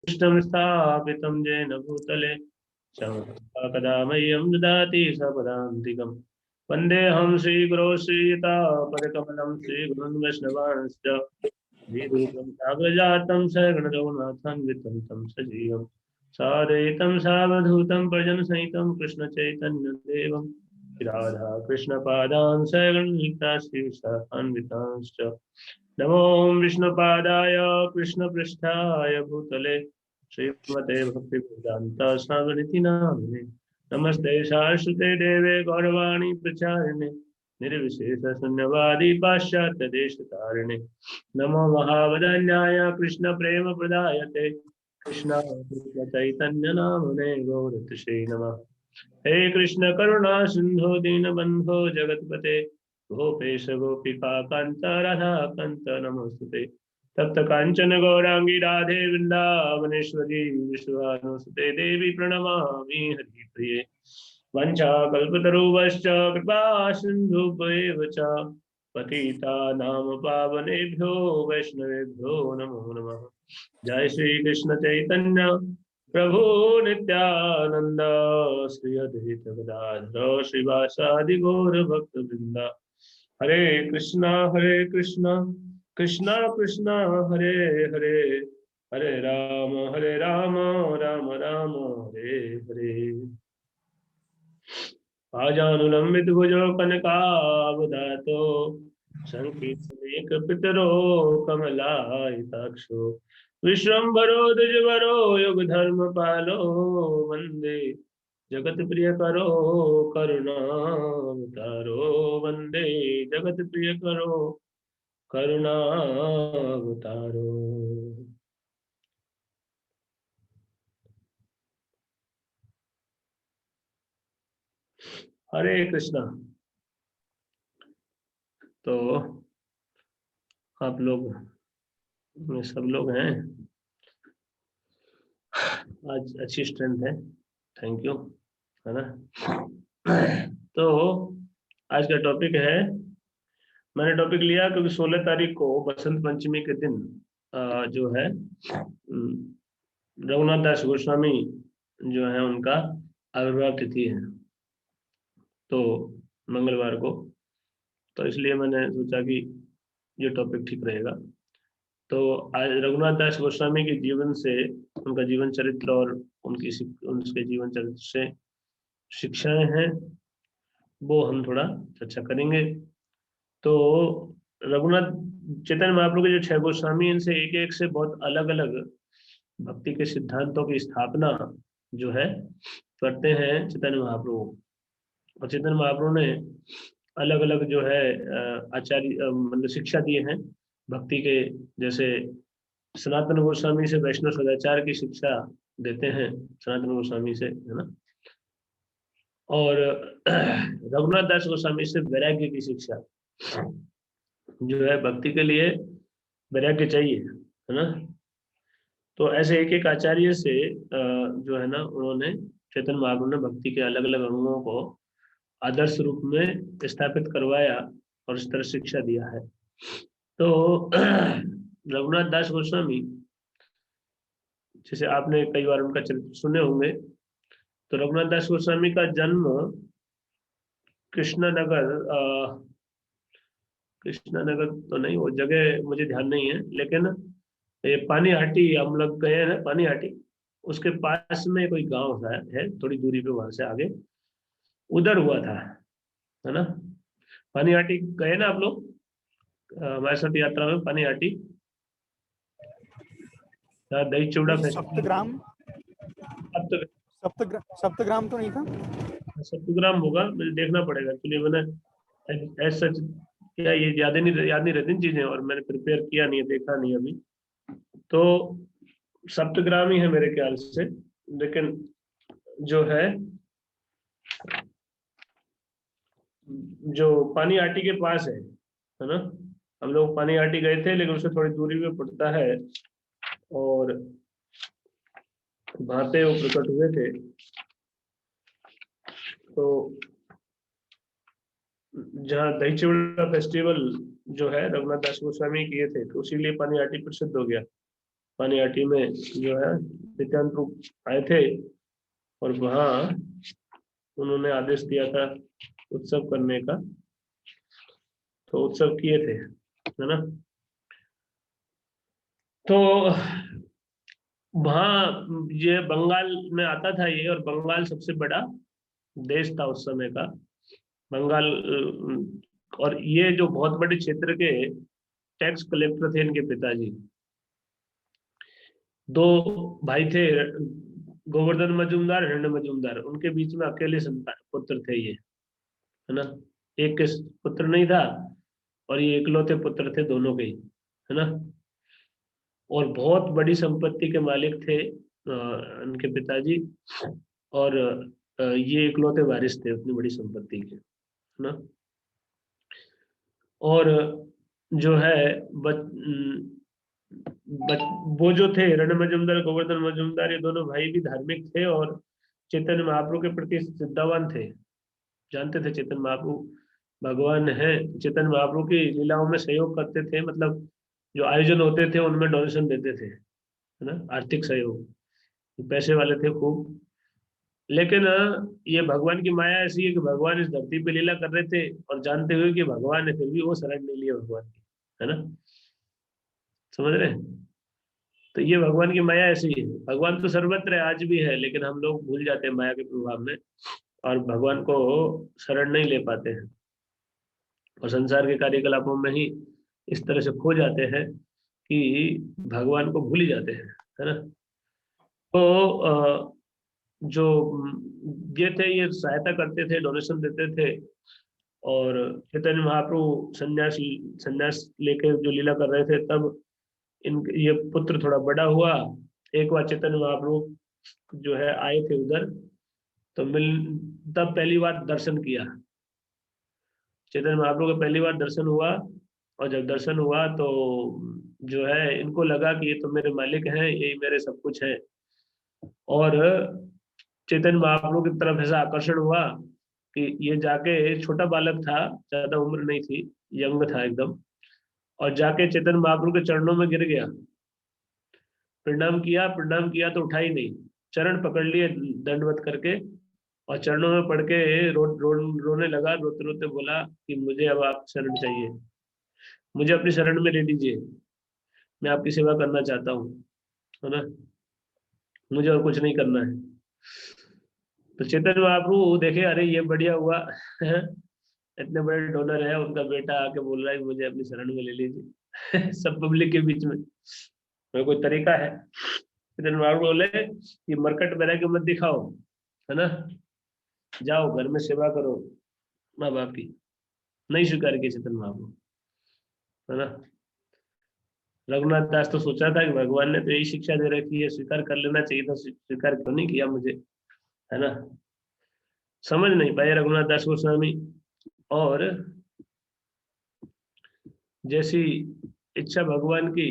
कृष्णं स्थापितं येन भूतले कदा मह्यं ददाति सपदान्तिकम्। वन्देऽहं श्रीगुरो श्रीयुतापदकमलं श्रीगुरुन् वैष्णवांश्च श्रीरूपं साग्रजातं सगणरघुनाथान्वितं तं सजीवं सादयितं सावधूतं प्रजनसहितं कृष्णचैतन्यदेवं राधा कृष्णपादान् सगणलिता श्रीशाखान्वितांश्च नमो विष्णुपादाय कृष्णपृष्ठाय भूतले श्रीमते भक्तिवेदान्त स्वामिनिति नामिने नमस्ते सारस्वते देवे गौरवाणी प्रचारिणे निर्विशेष शून्यवादी पाश्चात्य देश तारिणे नमो महावदन्याय कृष्ण प्रेम प्रदायते कृष्ण कृष्ण चैतन्य नामने गौरतुषे नमः। हे कृष्ण करुणा सिंधु दीनबंधो जगतपते गोपेश गोपिका कांत राधा कांत नमोस्तुते तप्त कांचन गौरांगी राधे वृंदावनेश्वरी विश्वानुसुते देवी प्रणमामि हरिप्रिये वंशाकल्पतरुश्च कृपा सिन्धुभ्येव च पतितानां पावनेभ्यो वैष्णवेभ्यो नमो नमः। जय श्री कृष्ण चैतन्य प्रभु नित्यानंद श्री अद्वैत गदाधर श्रीवासादि गौर भक्त वृंदा हरे कृष्णा कृष्णा कृष्णा हरे हरे हरे राम राम राम हरे हरे। आजानुलंबित भुजो कनकावदातो संकीर्तनेक कमलायताक्षो विश्वम्भरो द्विजवरो युगधर्म पालो वंदे जगत प्रिय करो करुणावतारो वंदे जगत प्रिय करो करुणावतारो। हरे कृष्णा। तो आप लोग में सब लोग हैं, आज अच्छी स्ट्रेंथ है, थैंक यू, है ना। तो आज का टॉपिक है, मैंने टॉपिक लिया क्योंकि 16 तारीख को बसंत पंचमी के दिन जो है रघुनाथ दास गोस्वामी जो है उनका आविर्भाव तिथि है, तो मंगलवार को, तो इसलिए मैंने सोचा कि ये टॉपिक ठीक रहेगा। तो आज रघुनाथ दास गोस्वामी के जीवन से, उनका जीवन चरित्र और उनके जीवन चरित्र से शिक्षाएं हैं, वो हम थोड़ा चर्चा करेंगे। तो रघुनाथ चैतन्य महाप्रभु के जो 6 गोस्वामी, इनसे एक एक से बहुत अलग अलग भक्ति के सिद्धांतों की स्थापना जो है करते हैं चैतन्य महाप्रभु। और चैतन्य महाप्रभु ने अलग अलग जो है आचार्य मतलब शिक्षा दिए हैं भक्ति के, जैसे सनातन गोस्वामी से वैष्णव सदाचार की शिक्षा देते हैं, सनातन गोस्वामी से, है ना। और रघुनाथ दास गोस्वामी से वैराग्य की शिक्षा, जो है भक्ति के लिए वैराग्य चाहिए, है ना। तो ऐसे एक एक आचार्य से जो है ना, उन्होंने चैतन्य महाप्रभु ने भक्ति के अलग अलग अंगों को आदर्श रूप में स्थापित करवाया और इस तरह शिक्षा दिया है। तो रघुनाथ दास गोस्वामी, जैसे आपने कई बार उनका चरित्र सुने होंगे, तो रघुनाथ दास गोस्वामी का जन्म कृष्णनगर, कृष्णनगर तो नहीं, वो जगह मुझे ध्यान नहीं है, लेकिन ये पानीहाटी, हम लोग गए हैं पानीहाटी, उसके पास में कोई गांव है थोड़ी दूरी पे, वहां से आगे उधर हुआ था, है ना। पानीहाटी गए ना आप लोग हमारे साथ यात्रा में, पानीहाटी दही चूड़ा फेस्टिवल। सप्तग्राम, सप्तग्राम तो नहीं था? सप्तग्राम होगा, मुझे देखना पड़ेगा एक्चुअली, मैंने ऐसा सच क्या ये याद नहीं रहती चीजें, और मैंने प्रिपेयर किया नहीं है, देखा नहीं अभी। तो सप्तग्राम ही है मेरे ख्याल से, लेकिन जो है जो पानीहाटी के पास है ना। हम लोग पानीहाटी गए थे, लेकिन उससे थोड़ी दूरी पे पड़ता है, और वहां पे वो प्रकट हुए थे। तो जहाँ दही चिवड़ा फेस्टिवल जो है रघुनाथ दास गोस्वामी किए थे, तो उसी लिए पानीहाटी प्रसिद्ध हो गया। पानीहाटी में जो है नित्यानंद प्रभु आए थे और वहाँ उन्होंने आदेश दिया था उत्सव करने का, तो उत्सव किए थे, है ना। तो वहाँ ये बंगाल में आता था ये, और बंगाल सबसे बड़ा देश था उस समय का, बंगाल। और ये जो बहुत बड़े क्षेत्र के टैक्स कलेक्टर थे इनके पिताजी। दो भाई थे, गोवर्धन मजूमदार, हिरण्य मजूमदार, उनके बीच में अकेले संतान पुत्र थे ये, है ना। एक के पुत्र नहीं था, और ये इकलौते पुत्र थे दोनों के ही, है ना। और बहुत बड़ी संपत्ति के मालिक थे उनके पिताजी, और ये इकलौते वारिस थे उतनी बड़ी संपत्ति के, है ना। और जो है बच, वो जो थे हिरण्य मजूमदार, गोवर्धन मजूमदार, ये दोनों भाई भी धार्मिक थे और चैतन्य महाप्रभु के प्रति श्रद्धावान थे। जानते थे चैतन्य महाप्रभु भगवान है, चैतन्य महाप्रभु की लीलाओं में सहयोग करते थे, मतलब जो आयोजन होते थे उनमें डोनेशन देते थे, है ना, आर्थिक सहयोग। पैसे वाले थे खूब। लेकिन ये भगवान की माया ऐसी है कि भगवान इस धरती पे लीला कर रहे थे, और जानते हुए कि भगवान है, फिर भी वो शरण नहीं लिए भगवान की, है ना। समझ रहे हैं? तो ये भगवान की माया ऐसी है। भगवान तो सर्वत्र है, आज भी है, लेकिन हम लोग भूल जाते हैं माया के प्रभाव में, और भगवान को शरण नहीं ले पाते हैं, और संसार के कार्यकलापों में ही इस तरह से खो जाते हैं कि भगवान को भूल ही जाते हैं, है ना। तो जो ये थे, ये सहायता करते थे, डोनेशन देते थे। और चैतन्य महाप्रभु संन्यास संन्यास लेके जो लीला कर रहे थे, तब इन ये पुत्र थोड़ा बड़ा हुआ। एक बार चैतन्य महाप्रभु जो है आए थे उधर, तो मिल तब पहली बार दर्शन किया। चैतन्य महाप्रभु का पहली बार दर्शन हुआ, और जब दर्शन हुआ तो जो है इनको लगा कि ये तो मेरे मालिक हैं, यही मेरे सब कुछ है। और चैतन्य महाप्रभु की तरफ ऐसा आकर्षण हुआ कि ये जाके, छोटा बालक था, ज्यादा उम्र नहीं थी, यंग था एकदम, और जाके चैतन्य महाप्रभु के चरणों में गिर गया। प्रणाम किया तो उठा ही नहीं, चरण पकड़ लिए दंडवत करके, और चरणों में पड़ के रोने लगा। रोते रोते बोला कि मुझे अब आप शरण चाहिए, मुझे अपनी शरण में ले लीजिए, मैं आपकी सेवा करना चाहता हूँ, है ना, मुझे और कुछ नहीं करना है। तो चैतन्य महाप्रभु देखे, अरे ये बढ़िया हुआ इतने बड़े डोनर है, उनका बेटा आके बोल रहा है मुझे अपनी शरण में ले लीजिए सब पब्लिक के बीच में, कोई तरीका है। चैतन्य महाप्रभु बोले कि मरकट मेरा के मत दिखाओ, है ना, जाओ घर में सेवा करो माँ बाप की। नहीं स्वीकार किया चैतन्य महाप्रभु, है ना। रघुनाथ दास तो सोचा था कि भगवान ने तो यही शिक्षा दे रखी है, स्वीकार कर लेना चाहिए था, स्वीकार क्यों नहीं किया मुझे, है ना। समझ नहीं पाए रघुनाथ दास गोस्वामी। और जैसी इच्छा भगवान की,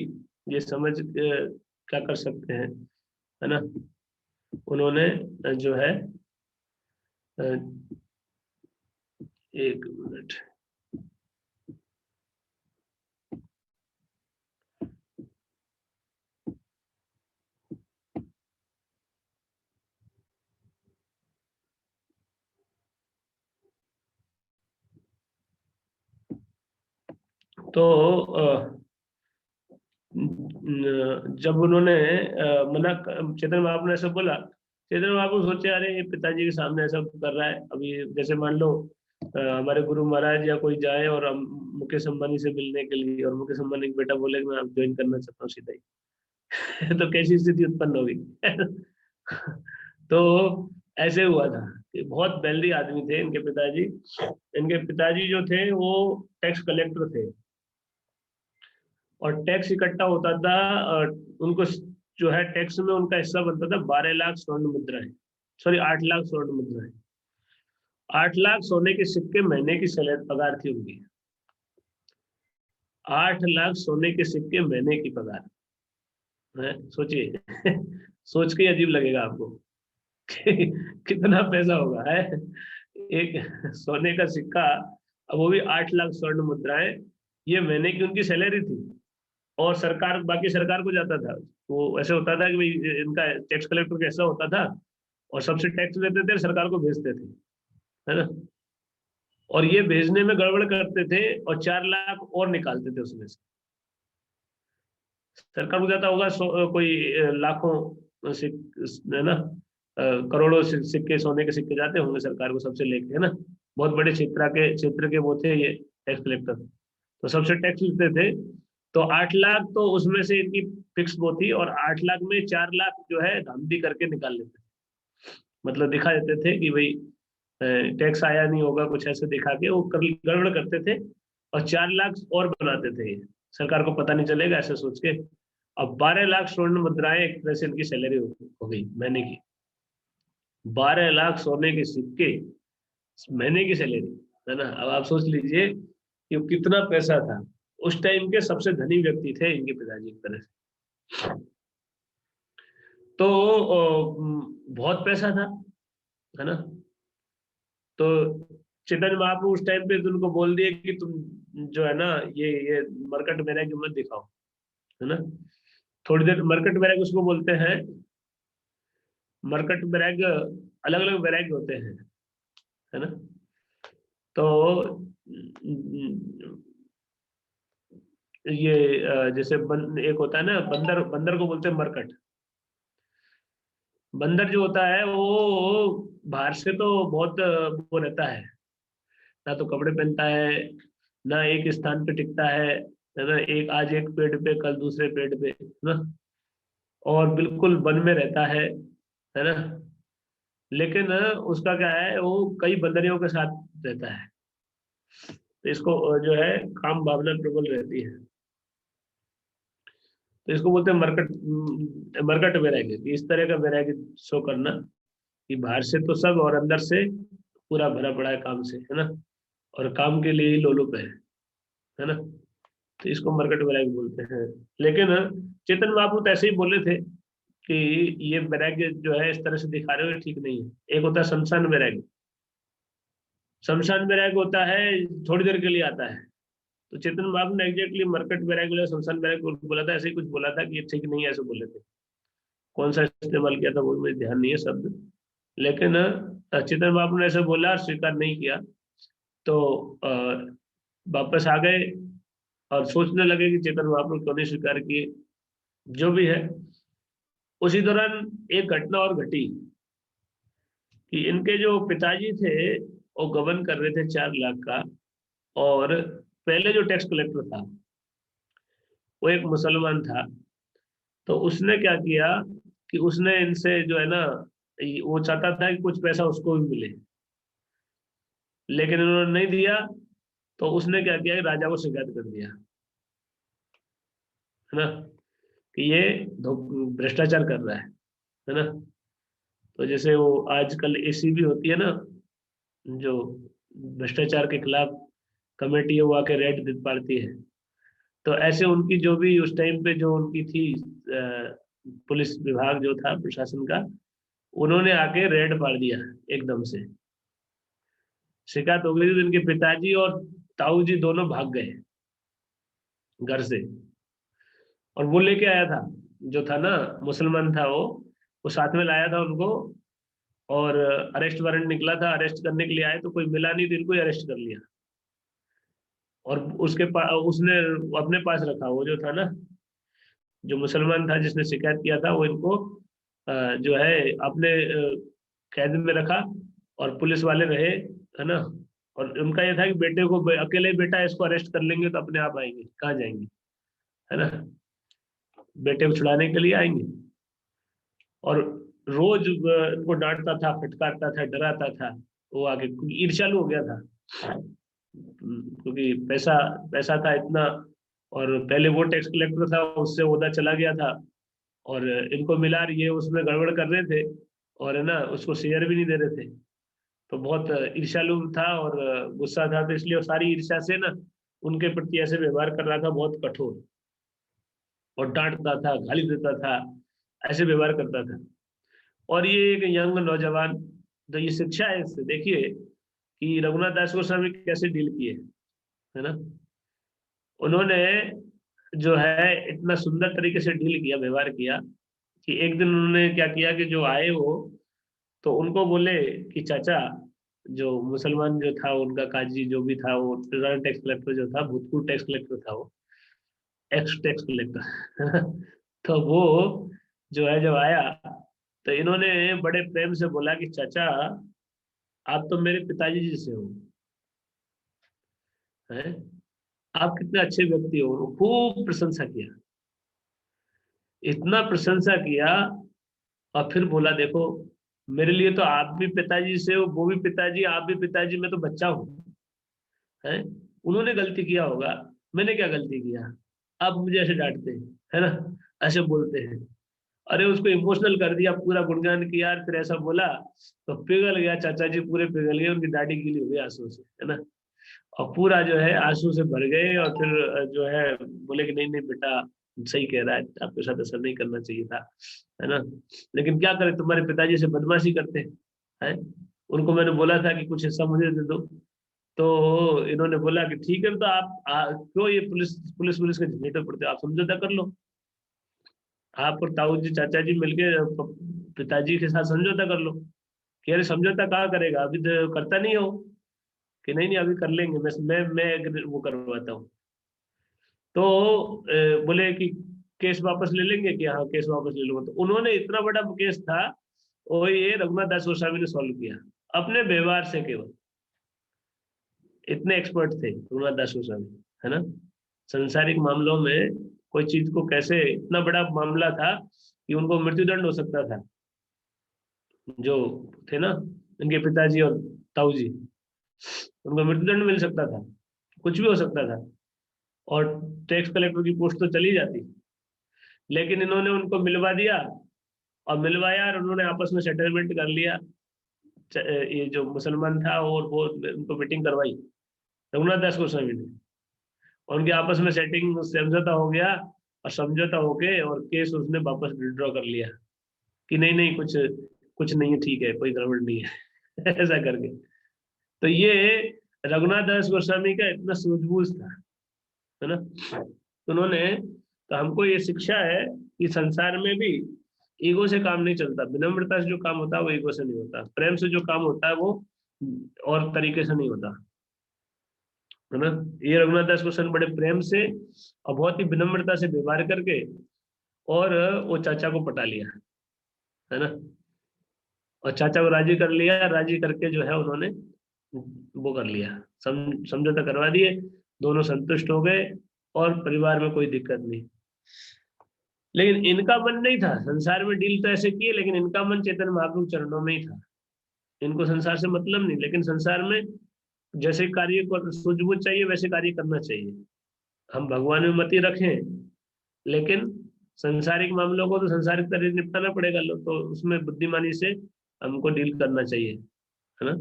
ये समझ क्या कर सकते हैं, है ना। उन्होंने जो है एक मिनट, तो जब उन्होंने चैतन्य महाप्रभु ने ऐसा बोला, चैतन्य महाप्रभु सोचे अरे ये पिताजी के सामने ऐसा कर रहा है। अभी जैसे मान लो हमारे गुरु महाराज या कोई जाए और हम मुकेश अंबानी से मिलने के लिए, और मुकेश अंबानी का बेटा बोले कि मैं आप ज्वाइन करना चाहता हूँ सीधा ही तो कैसी स्थिति उत्पन्न होगी तो ऐसे हुआ था कि बहुत वेल्दी आदमी थे इनके पिताजी। इनके पिताजी जो थे वो टैक्स कलेक्टर थे, और टैक्स इकट्ठा होता था, उनको जो है टैक्स में उनका हिस्सा बनता था 12 लाख स्वर्ण मुद्राएं, सॉरी 8 लाख स्वर्ण मुद्राएं। 8 लाख सोने के सिक्के महीने की सैलरी पगार थी उनकी। 8 लाख सोने के सिक्के महीने की पगार है, सोचिए सोच के ही अजीब लगेगा आपको कि कितना पैसा होगा है एक सोने का सिक्का। अब वो भी 8 लाख स्वर्ण मुद्राएं, ये महीने की उनकी सैलरी थी, और सरकार, बाकी सरकार को जाता था। वो ऐसे होता था कि भाई इनका टैक्स कलेक्टर कैसा होता था, और सबसे टैक्स लेते थे, सरकार को भेजते थे, है ना। और ये भेजने में गड़बड़ करते थे और 4 लाख और निकालते थे उसमें से। सरकार को जाता होगा कोई लाखों है ना, करोड़ों सिक्के, सोने के सिक्के जाते होंगे सरकार को सबसे लेके, है ना। बहुत बड़े क्षेत्र के वो थे ये टैक्स कलेक्टर, तो सबसे टैक्स लेते थे। तो 8 लाख तो उसमें से इनकी फिक्स वो थी, और 8 लाख में 4 लाख जो है धांधली करके निकाल लेते थे। मतलब दिखा देते थे कि भाई टैक्स आया नहीं होगा, कुछ ऐसे दिखा के वो गड़बड़ करते थे, और 4 लाख और बनाते थे ये, सरकार को पता नहीं चलेगा ऐसे सोच के। अब 12 लाख स्वर्ण मुद्राएं एक तरह से इनकी सैलरी हो गई महीने की। 12 लाख सोने के सिक्के महीने की सैलरी, है ना। अब आप सोच लीजिए कि वो कितना पैसा था। उस टाइम के सबसे धनी व्यक्ति थे इनके पिताजी एक तरह से। तो बहुत पैसा था, है ना। तो चैतन्य महाप्रभु उस टाइम पे तो उनको बोल दिए कि तुम जो है ना, ये मरकट बैराग मत दिखाओ, है ना। थोड़ी देर मरकट बैराग उसको बोलते हैं। मरकट बैराग अलग अलग बैराग होते हैं, है ना। तो ये जैसे एक होता है ना बंदर, बंदर को बोलते हैं मरकट। बंदर जो होता है वो बाहर से तो बहुत वो रहता है, ना तो कपड़े पहनता है, ना एक स्थान पे टिकता है ना। एक आज एक पेड़ पे, कल दूसरे पेड़ पे, है ना। और बिल्कुल वन में रहता है ना। लेकिन उसका क्या है, वो कई बंदरियों के साथ रहता है। तो इसको जो है काम भावना प्रबल रहती है। तो इसको बोलते हैं मरकट, मरकट वैराग्य। इस तरह का वैराग्य शो करना कि बाहर से तो सब और अंदर से पूरा भरा पड़ा है काम से, है ना। और काम के लिए ही लोलुप है ना। तो इसको मरकट वैराग्य बोलते हैं। लेकिन चेतन महाप्रभु तो ऐसे ही बोले थे कि ये वैराग्य जो है इस तरह से दिखा रहे हो, ये ठीक नहीं है। एक होता है शमशान वैराग्य। शमशान वैराग्य होता है थोड़ी देर के लिए आता है। तो चेतन महाप्रभु ने एग्जैक्टली मरकट वैराग्य और शमशान वैराग्य को बोला था, ऐसे ही कुछ बोला था कि ये ठीक नहीं है, ऐसे बोले थे। कौन सा इस्तेमाल किया था वो मुझे ध्यान नहीं है शब्द। लेकिन चेतन महाप्रभु ने ऐसे बोला, स्वीकार नहीं किया। तो वापस आ गए और सोचने लगे कि चेतन महाप्रभु क्यों नहीं स्वीकार किए। जो भी है, उसी दौरान एक घटना और घटी कि इनके जो पिताजी थे वो गबन कर रहे थे 4 लाख का। और पहले जो टैक्स कलेक्टर था वो एक मुसलमान था। तो उसने क्या किया कि उसने इनसे जो है ना, वो चाहता था कि कुछ पैसा उसको भी मिले, लेकिन इन्होंने नहीं दिया। तो उसने क्या किया कि राजा को शिकायत कर दिया, है ना, कि ये भ्रष्टाचार कर रहा है ना। तो जैसे वो आजकल एसीबी होती है ना, जो भ्रष्टाचार के खिलाफ कमेटी है, वो आके रेड पाड़ती है। तो ऐसे उनकी जो भी उस टाइम पे जो उनकी थी पुलिस विभाग जो था प्रशासन का, उन्होंने आके रेड पाड़ दिया एकदम से। शिकायत हो गई, तो इनके पिताजी और ताऊ जी दोनों भाग गए घर से। और वो लेके आया था, जो था ना मुसलमान था वो साथ में लाया था उनको। और अरेस्ट वारंट निकला था, अरेस्ट करने के लिए आए तो कोई मिला नहीं, तो इनको ही अरेस्ट कर लिया। और उसने अपने पास रखा, वो जो था ना, जो मुसलमान था जिसने शिकायत किया था, वो इनको जो है अपने कैद में रखा। और पुलिस वाले रहे, है ना। और उनका ये था कि बेटे को अकेले बेटा इसको अरेस्ट कर लेंगे तो अपने आप आएंगे, कहाँ जाएंगे, है ना। बेटे को छुड़ाने के लिए आएंगे। और रोज इनको डांटता था, फटकारता था, डराता था। वो आगे क्योंकि ईर्ष्यालु हो गया था। क्योंकि पैसा पैसा था इतना। और पहले वो टैक्स कलेक्टर था, उससे ओहदा चला गया था। और इनको मिला, ये उसमें गड़बड़ कर रहे थे, और है ना उसको शेयर भी नहीं दे रहे थे। तो बहुत ईर्ष्यालु था और गुस्सा था। तो इसलिए वो सारी ईर्ष्या से ना उनके प्रति ऐसे व्यवहार कर रहा था, बहुत कठोर। और डांटता था, गाली देता था, ऐसे व्यवहार करता था। और ये एक यंग नौजवान, तो ये शिक्षा है इससे, देखिए कि रघुनाथ दास गोस्वामी कैसे डील किए, है ना। उन्होंने जो है इतना सुंदर तरीके से डील किया, व्यवहार किया कि एक दिन उन्होंने क्या किया कि जो आए वो, तो उनको बोले कि चाचा, जो मुसलमान जो था उनका काजी जो भी था, वो टैक्स कलेक्टर जो था, भूतपूर्व टैक्स कलेक्टर था वो, एक्स टैक्स कलेक्टर तो वो जो है जब आया, तो इन्होंने बड़े प्रेम से बोला कि चाचा, आप तो मेरे पिताजी जैसे हो, हैं? आप कितने अच्छे व्यक्ति हो। खूब प्रशंसा किया, इतना प्रशंसा किया, और फिर बोला देखो, मेरे लिए तो आप भी पिताजी से हो, वो भी पिताजी, आप भी पिताजी, मैं तो बच्चा हूँ, है। उन्होंने गलती किया होगा, मैंने क्या गलती किया, आप मुझे ऐसे डांटते हैं, है ना, ऐसे बोलते हैं। अरे उसको इमोशनल कर दिया, पूरा गुणगान किया, और फिर ऐसा बोला, तो पिघल गया चाचा जी, पूरे पिघल गए, उनकी दाढ़ी गीली हो गई आंसू से, है ना। और पूरा जो है आंसू से भर गए, और फिर जो है बोले कि नहीं नहीं बेटा, सही कह रहा है, आपके साथ ऐसा नहीं करना चाहिए था, है ना। लेकिन क्या करें, तुम्हारे पिताजी से बदमाशी करते हैं। उनको मैंने बोला था कि कुछ हिस्सा मुझे दे दो, तो इन्होंने बोला कि ठीक है, तो आप क्यों ये पुलिस पुलिस पुलिस के झंझट में पड़ते हो, आप समझौता कर लो। आप और ताऊ जी चाचा जी मिलके पिताजी के साथ समझौता कर लो। कि अरे समझौता कहाँ करेगा, अभी तो करता नहीं हो। कि नहीं नहीं, अभी कर लेंगे, मैं वो करवाता हूँ। तो बोले कि केस वापस ले लेंगे, कि हाँ केस वापस ले लूंगा। तो उन्होंने, इतना बड़ा केस था, वो ये रघुनाथ दास गोस्वामी ने सॉल्व किया, अपने व्यवहार से केवल। इतने एक्सपर्ट थे रघुनाथ दास गोस्वामी, है ना। संसारिक मामलों में कोई चीज को कैसे, इतना बड़ा मामला था कि उनको मृत्युदंड हो सकता था, जो थे ना इनके पिताजी और ताऊ जी, उनको मृत्युदंड मिल सकता था, कुछ भी हो सकता था, और टैक्स कलेक्टर की पोस्ट तो चली जाती। लेकिन इन्होंने उनको मिलवा दिया, और मिलवाया, और उन्होंने आपस में सेटलमेंट कर लिया। ये जो मुसलमान था, और वो उनको मीटिंग करवाई रघुनाथ दास गोस्वामी ने, और उनके आपस में सेटिंग समझौता हो गया, और समझौता होके और केस उसने वापस विड्रॉ कर लिया, कि नहीं नहीं, कुछ कुछ नहीं है, ठीक है, कोई गड़बड़ नहीं है ऐसा करके। तो ये रघुनाथ दास गोस्वामी का इतना सूझबूझ था, है ना। तो उन्होंने, तो हमको ये शिक्षा है कि संसार में भी ईगो से काम नहीं चलता, विनम्रता से जो काम होता है वो ईगो से नहीं होता, प्रेम से जो काम होता है वो और तरीके से नहीं होता, है ना। ये रघुनाथ दास गोस्वामी बड़े प्रेम से और बहुत ही विनम्रता से व्यवहार करके, और वो चाचा को पटा लिया, है ना। और चाचा को राजी कर लिया, राजी करके जो है उन्होंने वो कर लिया, समझौता करवा दिए, दोनों संतुष्ट हो गए, और परिवार में कोई दिक्कत नहीं। लेकिन इनका मन नहीं था, संसार में डील तो ऐसे किए, लेकिन इनका मन चैतन्य महाप्रभु चरणों में ही था। इनको संसार से मतलब नहीं, लेकिन संसार में जैसे कार्य को सूझबूझ चाहिए, वैसे कार्य करना चाहिए। हम भगवान में मति रखें, लेकिन संसारिक मामलों को तो संसारिक तरह निपटाना पड़ेगा, लो तो उसमें बुद्धिमानी से हमको डील करना चाहिए, है ना।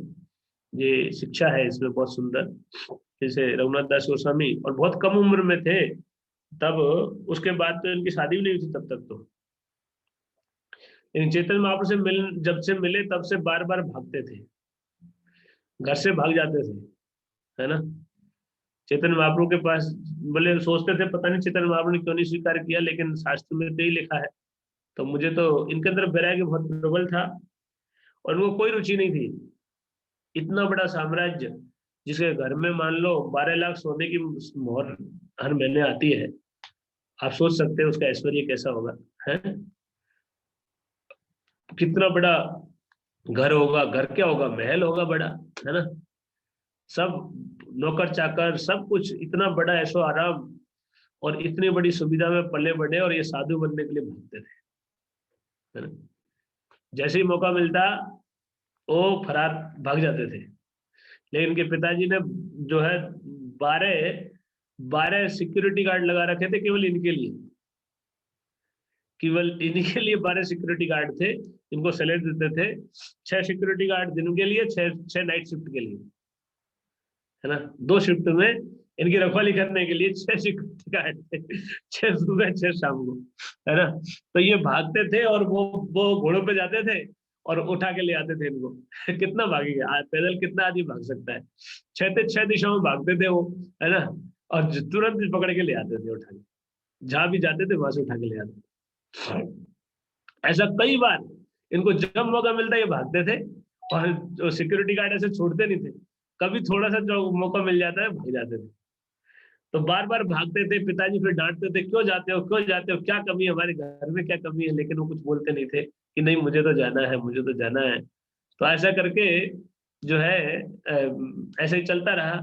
ये शिक्षा है इसमें बहुत सुंदर। जैसे रघुनाथ दास गोस्वामी, और बहुत कम उम्र में थे तब, उसके बाद तो इनकी शादी भी नहीं हुई थी तब तक तो। लेकिन चैतन्य महाप्रभु से जब से मिले तब से बार बार भागते थे, घर से भाग जाते थे, है ना। चैतन्य महाप्रभु के पास, बोले सोचते थे पता नहीं चैतन्य महाप्रभु ने क्यों नहीं स्वीकार किया, लेकिन शास्त्र में तो ही लिखा है। तो मुझे तो इनके अंदर वैराग्य बहुत प्रबल था, और उनको कोई रुचि नहीं थी। इतना बड़ा साम्राज्य, जिसके घर में मान लो 12 लाख सोने की मोहर हर महीने आती है, आप सोच सकते हैं उसका ऐश्वर्य कैसा होगा, है। कितना बड़ा घर होगा, घर क्या होगा, महल होगा बड़ा, है ना। सब नौकर चाकर, सब कुछ, इतना बड़ा ऐशो आराम, और इतनी बड़ी सुविधा में पले बढ़े, और ये साधु बनने के लिए भागते थे, है ना। जैसे ही मौका मिलता वो फरार भाग जाते थे। लेकिन इनके पिताजी ने जो है 12 12 सिक्योरिटी गार्ड लगा रखे थे, केवल इनके लिए, केवल इन्हीं के लिए 12 सिक्योरिटी गार्ड थे। इनको सैलरी देते थे, 6 सिक्योरिटी गार्ड दिन के लिए, 6 6 नाइट शिफ्ट के लिए, है ना। 2 शिफ्ट में इनकी रखवाली करने के लिए 6 सिक्योरिटी गार्ड थे, 6 सुबह 6 शाम को, है ना। तो ये भागते थे, और वो घोड़ों पे जाते थे, और उठा के ले आते थे इनको कितना भागेंगे, पैदल कितना आदमी भाग सकता है। 6 दिशाओं में भागते थे वो, है ना। और तुरंत पकड़ के ले आते थे उठा के। जहां भी जाते थे वहां से उठा के ले आते। ऐसा कई बार इनको जब मौका मिलता ये भागते थे, और जो सिक्योरिटी गार्ड ऐसे छोड़ते नहीं थे, कभी थोड़ा सा जो मौका मिल जाता है भाग जाते थे। तो बार बार भागते थे, पिताजी फिर डांटते थे, क्यों जाते हो, क्यों जाते हो, क्या कमी है हमारे घर में, क्या कमी है, लेकिन वो कुछ बोलते नहीं थे कि नहीं मुझे तो जाना है, मुझे तो जाना है। तो ऐसा करके जो है ऐसे ही चलता रहा।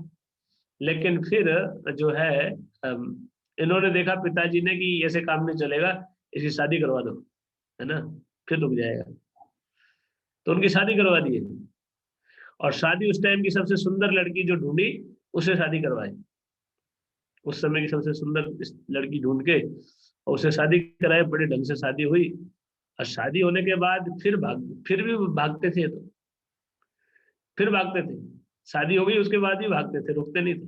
लेकिन फिर जो है इन्होंने देखा पिताजी ने कि ऐसे काम नहीं चलेगा, इसकी शादी करवा दो, है ना, फिर रुक जाएगा। तो उनकी शादी करवा दी, और शादी उस टाइम की सबसे सुंदर लड़की जो ढूंढी उससे शादी करवाई। उस समय की सबसे सुंदर लड़की ढूंढ के और उससे शादी कराई, बड़े ढंग से शादी हुई। और शादी होने के बाद फिर भी भागते थे, तो फिर भागते थे। शादी हो गई उसके बाद भी भागते थे, रुकते नहीं थे।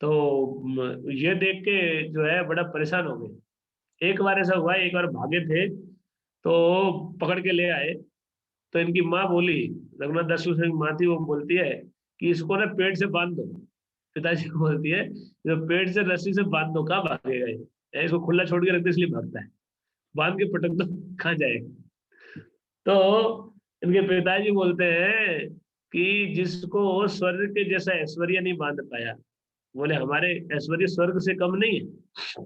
तो ये देख के जो है बड़ा परेशान हो गए। एक बार ऐसा हुआ, एक बार भागे थे तो पकड़ के ले आए। तो इनकी माँ बोली, रघुनाथ दास की माँ थी, वो बोलती है कि इसको ना पेड़ से बांध दो। पिताजी को बोलती है जो पेड़ से रस्सी से बांध दो, कहाँ भागेगा ये, इसको खुला छोड़ के रखते इसलिए भागता है, बांध के पटक दो कहाँ जाएगा। तो इनके पिताजी बोलते हैं कि जिसको स्वर्ग के जैसा ऐश्वर्य नहीं बांध पाया, बोले हमारे ऐश्वर्य स्वर्ग से कम नहीं है,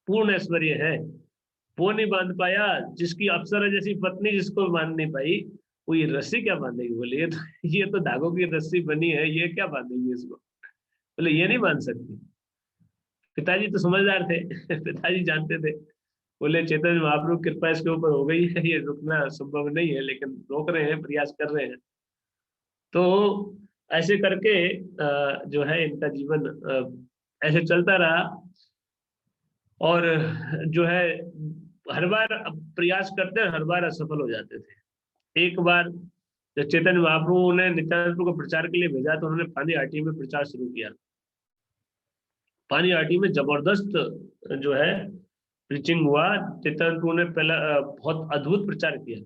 पूर्ण ऐश्वर्य है, वो नहीं बांध पाया। जिसकी अप्सरा जैसी पत्नी जिसको बांध नहीं पाई, वो ये रस्सी क्या बांधेगी। बोले ये तो धागों की रस्सी बनी है, ये क्या बांधेगी इसको। बोले ये नहीं बांध सकती। पिताजी तो समझदार थे पिताजी जानते थे। बोले चैतन्य महाप्रभु कृपा इसके ऊपर हो गई है, ये रुकना संभव नहीं है, लेकिन रोक रहे हैं, प्रयास कर रहे हैं। तो ऐसे करके जो है इनका जीवन ऐसे चलता रहा। और जो है हर बार प्रयास करते हैं, हर बार असफल हो जाते थे। एक बार जब चैतन्य महाप्रभु ने नित्यानंद को प्रचार के लिए भेजा, तो उन्होंने पानी हाटी में प्रचार शुरू किया। पानी हाटी में जबरदस्त जो है प्रीचिंग हुआ। नित्यानंद प्रभु ने पहला बहुत अद्भुत प्रचार किया।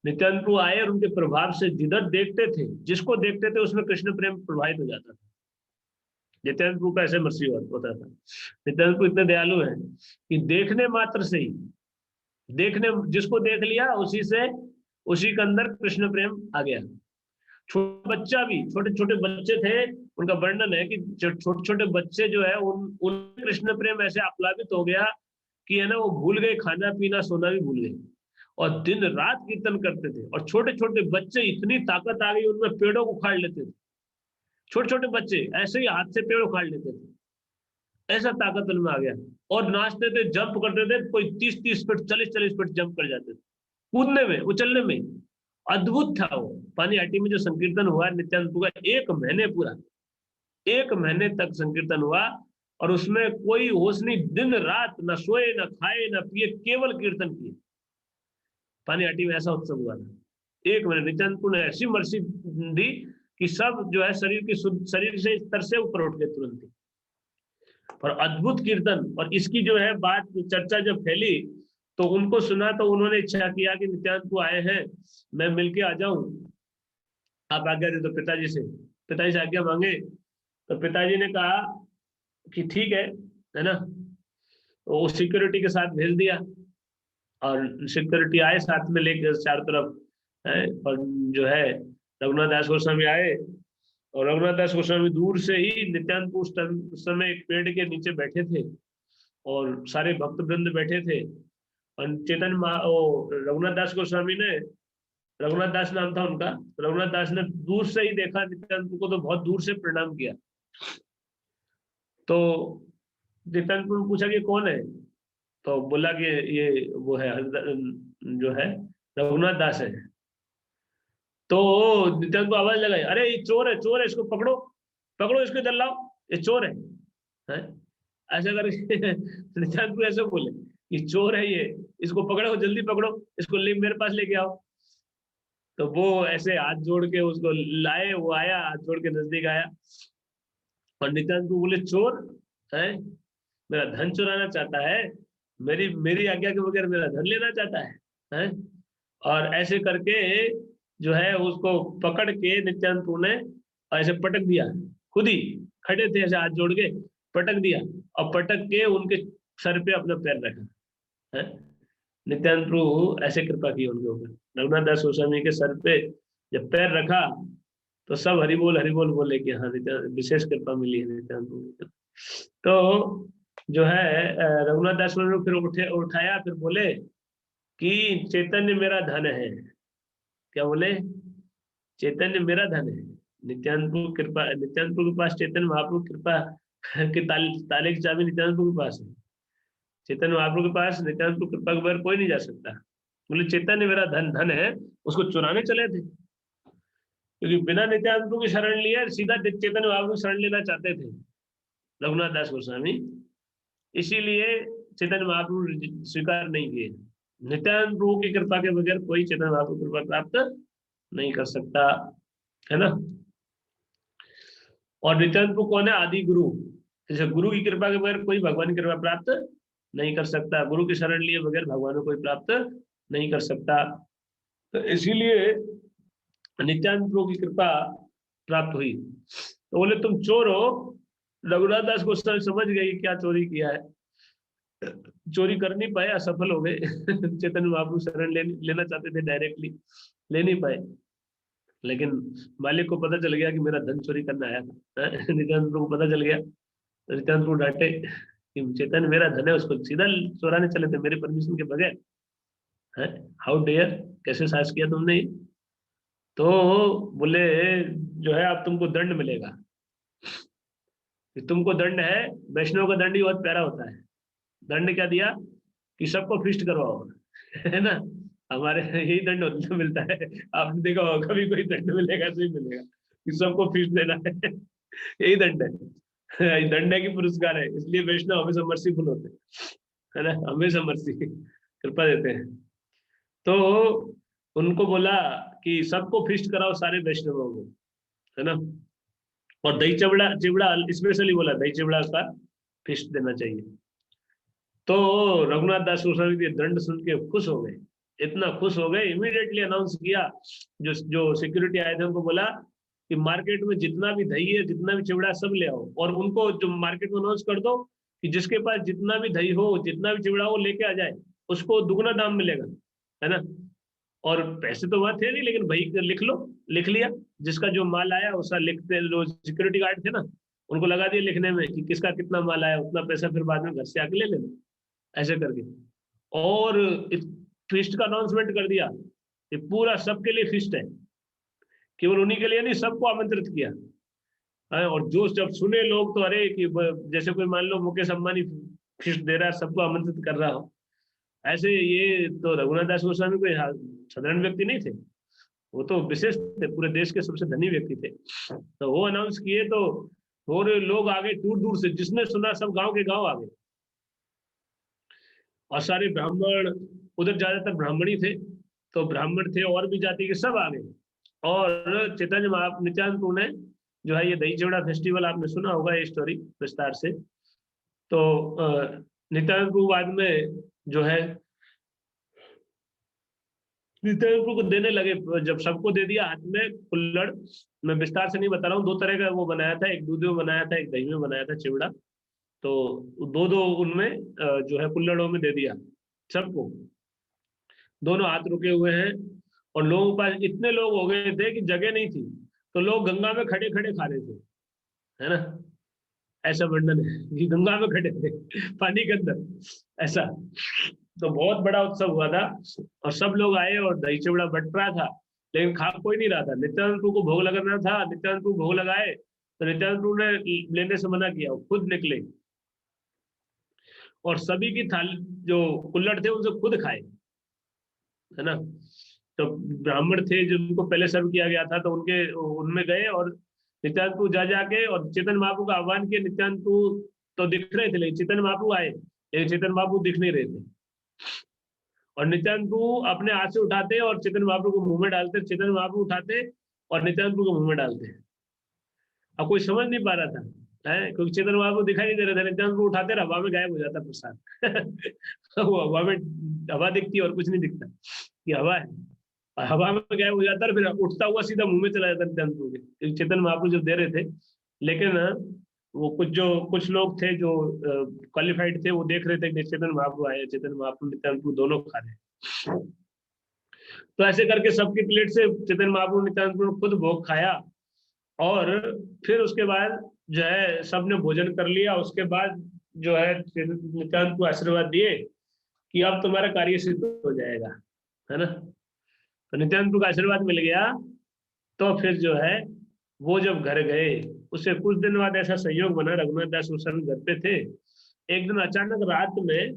नित्यानंद प्रभु आए और उनके प्रभाव से जिधर देखते थे, जिसको देखते थे उसमें कृष्ण प्रेम प्रभावित हो जाता था। नित्यानंद प्रभु का ऐसे मर्सी होता था। नित्यानंद प्रभु इतने दयालु हैं कि देखने मात्र से ही, देखने जिसको देख लिया उसी के अंदर कृष्ण प्रेम आ गया। छोटा बच्चा भी, छोटे छोटे बच्चे थे, उनका वर्णन है कि छोटे छोटे बच्चे जो है उन कृष्ण प्रेम ऐसे आप्लावित हो गया कि है ना, वो भूल गए खाना पीना सोना भी भूल गए, और दिन रात कीर्तन करते थे। और छोटे छोटे बच्चे, इतनी ताकत आ गई उनमें, पेड़ों को उखाड़ लेते थे। छोटे छोटे बच्चे ऐसे ही हाथ से पेड़ उखाड़ लेते थे, ऐसा ताकत उनमें आ गया। और नाचते थे, जंप करते थे, कोई 30-30 फीट 40-40 फीट जंप कर जाते थे, कूदने में उछलने में। अद्भुत था वो। पानी हाटी में जो संकीर्तन हुआ नित्यानंद प्रभु का, 1 महीने पूरा, 1 महीने तक संकीर्तन हुआ। और उसमें कोई होश नहीं, दिन रात न सोए न खाए न पिए, केवल कीर्तन किए। पानी हाटी में ऐसा उत्सव हुआ था। 1 महीने नित्यानंद प्रभु ने ऐसी मर्सी दी कि सब जो है शरीर से स्तर से ऊपर उठ गए तुरंत ही। और अद्भुत कीर्तन। और इसकी जो है बात चर्चा जब फैली, तो उनको सुना, तो उन्होंने इच्छा किया कि नित्यानंद को आए हैं, मैं मिलके आ जाऊं, आप आज्ञा दे। तो पिताजी से आज्ञा मांगे। तो पिताजी ने कहा कि ठीक है ना। तो वो सिक्योरिटी के साथ भेज दिया, और सिक्योरिटी आए साथ में लेकर चारों तरफ है। और जो है रघुनाथ दास गोस्वामी आए, और रघुनाथ दास गोस्वामी दूर से ही, नित्यानंद उस समय एक पेड़ के नीचे बैठे थे, और सारे भक्त वृंद बैठे थे। और रघुनाथ दास गोस्वामी ने, रघुनाथ दास नाम था उनका, रघुनाथ दास ने दूर से ही देखा नित्यानंद को, तो बहुत दूर से प्रणाम किया। तो नित्यानंद को पूछा कि कौन है। तो बोला कि ये वो है, जो है रघुनाथ दास है। तो नित्यानंद को आवाज लगाई, अरे ये चोर है, चोर है, इसको पकड़ो, पकड़ो इसको, इधर लाओ, ये चोर है? ऐसा करके नित्यानंद को ऐसे बोले कि चोर है ये, इसको पकड़ो, जल्दी पकड़ो, इसको ले मेरे पास लेके आओ। तो वो ऐसे हाथ जोड़ के उसको लाए, वो आया, हाथ जोड़ के नजदीक आया। और नित्यानंद को बोले, चोर है, मेरा धन चुराना चाहता है, मेरी मेरी आज्ञा के बगैर मेरा धन लेना चाहता है? और ऐसे करके जो है उसको पकड़ के नित्यानंद ने ऐसे पटक दिया, खुद ही खड़े थे ऐसे हाथ जोड़ के, पटक दिया और पटक के उनके सर पे अपना पैर रखा है। नित्यानंद प्रभु ऐसे कृपा की उनके ऊपर। रघुनाथ दास गोस्वामी के सर पे जब पैर रखा तो सब हरि बोल बोले कि हाँ नित्यानंद विशेष कृपा मिली है नित्यानंद प्रभु को। तो जो है रघुनाथ दास गोस्वामी फिर उठाया, फिर बोले कि चैतन्य मेरा धन है। क्या बोले? चैतन्य मेरा धन है। नित्यानंद प्रभु कृपा, नित्यानंद प्रभु के पास चैतन्य महाप्रभु कृपा की ताले की चाबी नित्यानंद प्रभु के पास है। चैतन्य महाप्रभु के पास नित्यानंद प्रभु कृपा के बगैर कोई नहीं जा सकता। बोले चैतन्य मेरा धन है, उसको चुराने चले थे, क्योंकि बिना नित्यानंद प्रभु की शरण लिए सीधा चैतन्य महाप्रभु की शरण लेना चाहते थे रघुनाथ दास गोस्वामी, इसीलिए चैतन्य महाप्रभु स्वीकार नहीं किए। नित्यानंद प्रभु की कृपा के बगैर कोई चैतन्य महाप्रभु कृपा प्राप्त नहीं कर सकता, है ना। और नित्यानंद प्रभु कौन है? आदि गुरु। जैसे गुरु की कृपा के बगैर कोई भगवान की कृपा प्राप्त नहीं कर सकता, गुरु की शरण लिए बगैर भगवान को कोई प्राप्त नहीं कर सकता। तो इसीलिए नित्यानंद प्रभु की कृपा प्राप्त हुई। तो बोले तुम चोर हो। रघुनाथ दास गोस्वामी समझ गए क्या चोरी किया है, चोरी कर नहीं पाए, असफल हो गए। चैतन्य महाप्रभु शरण लेना चाहते थे, डायरेक्टली ले नहीं पाए, लेकिन मालिक को पता चल गया कि मेरा धन चोरी करना आया था। नित्यानंद प्रभु को पता चल गया, नित्यानंद प्रभु डांटे कि चैतन्य मेरा धन है, उसको सीधा चुराने चले थे मेरे परमिशन के बगैर। है हाउ डेयर, कैसे साहस किया तुमने? तो बोले जो है अब तुमको दंड मिलेगा। तुमको दंड है, वैष्णव का दंड ही बहुत प्यारा होता है। दंड क्या दिया कि सबको फिस्ट करवाओ, है ना। हमारे यही दंड मिलता है। आपने देखा होगा कभी कोई दंड मिलेगा तो ही मिलेगा कि सबको फिस्ट देना है। यही दंड है, दंड है कि पुरस्कार है। इसलिए वैष्णव हमेशा मर्सीफुल होते हैं, है ना, हमेशा मर्सी कृपा देते हैं। तो उनको बोला कि सबको फिस्ट कराओ सारे वैष्णवों को, है ना, और दही चिवड़ा चिवड़ा स्पेशली बोला दही चिवड़ा का फिस्ट देना चाहिए। तो रघुनाथ दास गोस्वामी के दंड सुन के खुश हो गए, इतना खुश हो गए, इमीडिएटली अनाउंस किया, जो सिक्योरिटी आए थे उनको बोला कि मार्केट में जितना भी दही है, जितना भी चिवड़ा, सब ले आओ, और उनको जो मार्केट में अनाउंस कर दो कि जिसके पास जितना भी दही हो, जितना भी चिवड़ा हो, लेके आ जाए, उसको दुगना दाम मिलेगा, है ना। और पैसे तो वहां थे नहीं, लेकिन भाई लिख लो, लिख लिया, जिसका जो माल आया उसका लिखते, जो सिक्योरिटी गार्ड थे ना उनको लगा दिया लिखने में कि किसका कितना माल आया, उतना पैसा फिर बाद में घर से आके ले लेना, ऐसे करके। और फिस्ट का अनाउंसमेंट कर दिया कि पूरा सबके लिए फिस्ट है, केवल उन्हीं के लिए नहीं, सबको आमंत्रित किया। और जो जब सुने लोग तो अरे कि जैसे कोई मान लो मुकेश अंबानी फिस्ट दे रहा है, सबको आमंत्रित कर रहा हो, ऐसे ये तो रघुनाथ दास गोस्वामी कोई साधारण व्यक्ति नहीं थे, वो तो विशेष थे, पूरे देश के सबसे धनी व्यक्ति थे। तो वो अनाउंस किए तो और लोग आ गए दूर दूर से, जिसने सुना सब गांव के गांव आ गए, और सारे ब्राह्मण, उधर ज्यादातर ब्राह्मण ही थे, तो ब्राह्मण थे और भी जाति के सब आ गए। और चैतन्य नित्यानंद प्रभु ने जो है ये दही चिवड़ा फेस्टिवल, आपने सुना होगा ये स्टोरी विस्तार से। तो नित्यानंद प्रभु बाद में जो है नित्यानंद प्रभु को देने लगे, जब सबको दे दिया हाथ में कुल्हड़, मैं विस्तार से नहीं बता रहा हूँ, 2 तरह का वो बनाया था, एक दूध में बनाया था, एक दही में बनाया था चिवड़ा। तो दो दो उनमें जो है कुल्हड़ों में दे दिया सबको, दोनों हाथ रुके हुए हैं, और लोगों के पास इतने लोग हो गए थे कि जगह नहीं थी, तो लोग गंगा में खड़े खड़े खा रहे थे, है ना। ऐसा वर्णन है कि गंगा में खड़े थे पानी के अंदर, ऐसा। तो बहुत बड़ा उत्सव हुआ था, और सब लोग आए और दही चिवड़ा बट रहा था, लेकिन खा कोई नहीं रहा था। नित्यानंद प्रभु को भोग लगाना था, नित्यानंद प्रभु भोग लगाए तो नित्यानंद प्रभु ने लेने से मना किया, खुद निकले और सभी की थाली जो कुल्हड़ थे उनसे खुद खाए, है ना। तो ब्राह्मण थे जिनको पहले सर्व किया गया था, तो उनके उनमें गए और नित्यानंद प्रभु जा जाके और चैतन्य महाप्रभु का आह्वान किया। नित्यानंद प्रभु तो दिख रहे थे, लेकिन चैतन्य महाप्रभु आए, लेकिन चैतन्य महाप्रभु दिख नहीं रहे थे, और नित्यानंद प्रभु अपने हाथ से उठाते और चैतन्य महाप्रभु को मुंह में डालते, चैतन्य महाप्रभु उठाते और नित्यानंद प्रभु को मुंह में डालते। अब कोई समझ नहीं पा रहा था, है, क्योंकि चैतन्य महाप्रभु दिखाई नहीं दे रहे थे, नित्यानंद प्रभु उठाते रहे, हवा में गायब हो जाता प्रसाद। वो हवा में हवा दिखती है और कुछ नहीं दिखता, ये हवा है, हवा में गायब हो जाता है, फिर उठता हुआ सीधा मुंह में चला जाता नित्यानंद प्रभु के, चैतन्य महाप्रभु जब दे रहे थे। लेकिन वो कुछ लोग थे जो क्वालिफाइड थे, वो देख रहे थे कि चेतन महाप्रभु आए, चेतन महाप्रभु नित्यानंद प्रभु दोनों खा रहे हैं। तो ऐसे करके सबकी प्लेट से चेतन महाप्रभु नित्यानंद प्रभु खुद भोग खाया, और फिर उसके बाद जो है सबने भोजन कर लिया। उसके बाद जो है नित्यानंद को आशीर्वाद दिए कि अब तुम्हारा कार्य सिद्ध हो जाएगा, है ना। तो नित्यानंद को आशीर्वाद मिल गया। तो फिर जो है वो जब घर गए, उससे कुछ दिन बाद ऐसा संयोग बना, रघुनाथ दास उस समय घर पे थे। एक दिन अचानक रात में,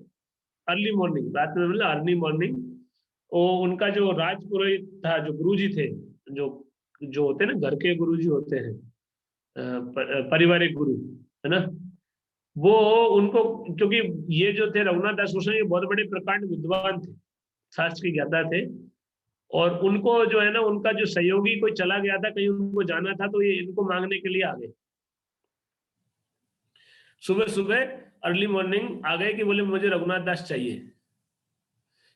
अर्ली मॉर्निंग, रात में मतलब अर्ली मॉर्निंग, वो उनका जो राजपुरोहित था, जो गुरुजी थे, जो जो होते हैं ना घर के गुरुजी होते हैं, पारिवारिक गुरु, है ना, वो उनको, क्योंकि ये जो थे रघुनाथ दास गोस्वामी, ये बहुत बड़े प्रकांड विद्वान थे, शास्त्र के ज्ञाता थे। और उनको जो है ना, उनका जो सहयोगी कोई चला गया था कहीं, उनको जाना था, तो ये इनको मांगने के लिए आ गए। सुबह सुबह अर्ली मॉर्निंग आ गए कि बोले मुझे रघुनाथ दास चाहिए।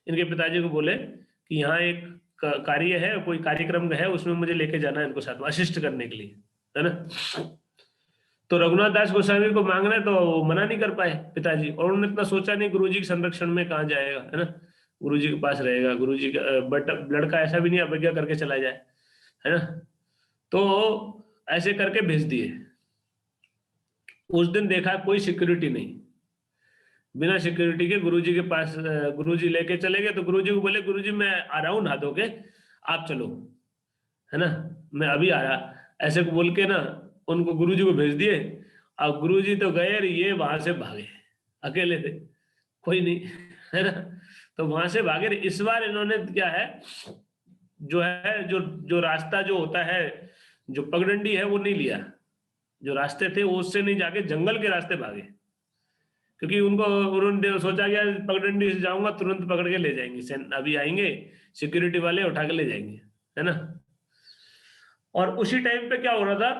इनके पिताजी को बोले कि यहाँ एक कार्य है, कोई कार्यक्रम है, उसमें मुझे लेके जाना है इनको साथ में असिस्ट करने के लिए, है ना। तो रघुनाथ दास गोस्वामी को मांगना है, तो मना नहीं कर पाए पिताजी। और उन्होंने इतना सोचा नहीं, गुरुजी के संरक्षण में कहाँ जाएगा, है ना, गुरुजी के पास रहेगा। गुरुजी का बट लड़का ऐसा भी नहीं अवज्ञा करके चला जाए, है ना। तो ऐसे करके भेज दिए। उस दिन देखा कोई सिक्योरिटी नहीं, बिना सिक्योरिटी के गुरुजी के पास गुरुजी लेके चले गए। तो गुरुजी को बोले, गुरुजी मैं आ रहा हूँ नहा धो के, आप चलो, है ना, मैं अभी आ रहा, ऐसे बोल के ना उनको गुरुजी को भेज दिए। अब गुरुजी तो गए और ये वहां से भागे, अकेले थे, कोई नहीं, है ना। तो वहां से भागे। इस बार इन्होंने क्या है, जो है जो जो रास्ता जो होता है, जो पगडंडी है, वो नहीं लिया। जो रास्ते थे वो उससे नहीं जाके जंगल के रास्ते भागे, क्योंकि उन्होंने सोचा कि पगडंडी से जाऊंगा तुरंत पकड़ के ले जाएंगे, अभी आएंगे सिक्योरिटी वाले, उठा के ले जाएंगे, है ना। और उसी टाइम पे क्या हो रहा था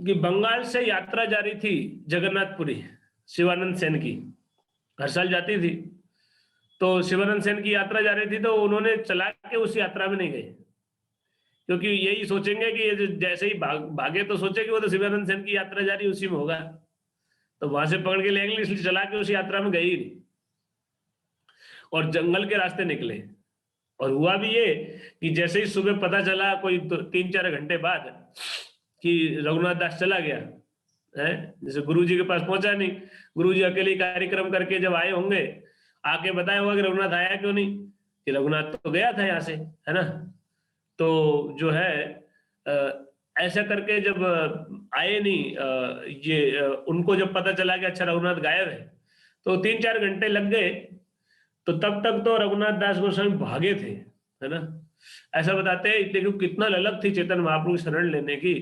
कि बंगाल से यात्रा जा रही थी जगन्नाथपुरी, शिवानंद सेन की, हर साल जाती थी। तो शिवानंद सेन की यात्रा जा रही थी, तो उन्होंने चला के उस यात्रा में नहीं गए, क्योंकि यही सोचेंगे कि ये जैसे ही भागे तो सोचे कि वो तो शिवानंद सेन की यात्रा जा रही उसी में होगा, तो वहां से पकड़ के ले आएंगे, इसलिए चला के उस यात्रा में गए ही नहीं और जंगल के रास्ते निकले। और हुआ भी ये कि जैसे ही सुबह पता चला कोई 3-4 घंटे बाद कि रघुनाथ दास चला गया है, जैसे गुरुजी के पास पहुंचा नहीं, गुरुजी अकेले कार्यक्रम करके जब आए होंगे, आके बताया होगा कि रघुनाथ आया क्यों नहीं, कि रघुनाथ तो गया था यहाँ से, है ना। तो जो है ऐसा करके जब आए नहीं, उनको जब पता चला कि अच्छा रघुनाथ गायब है, तो 3-4 घंटे लग गए। तो तब तक तो रघुनाथ दास गोस्वामी भागे थे, है ना। ऐसा बताते हैं, देखो कितना ललक थी चेतन महाप्रभु की शरण लेने की,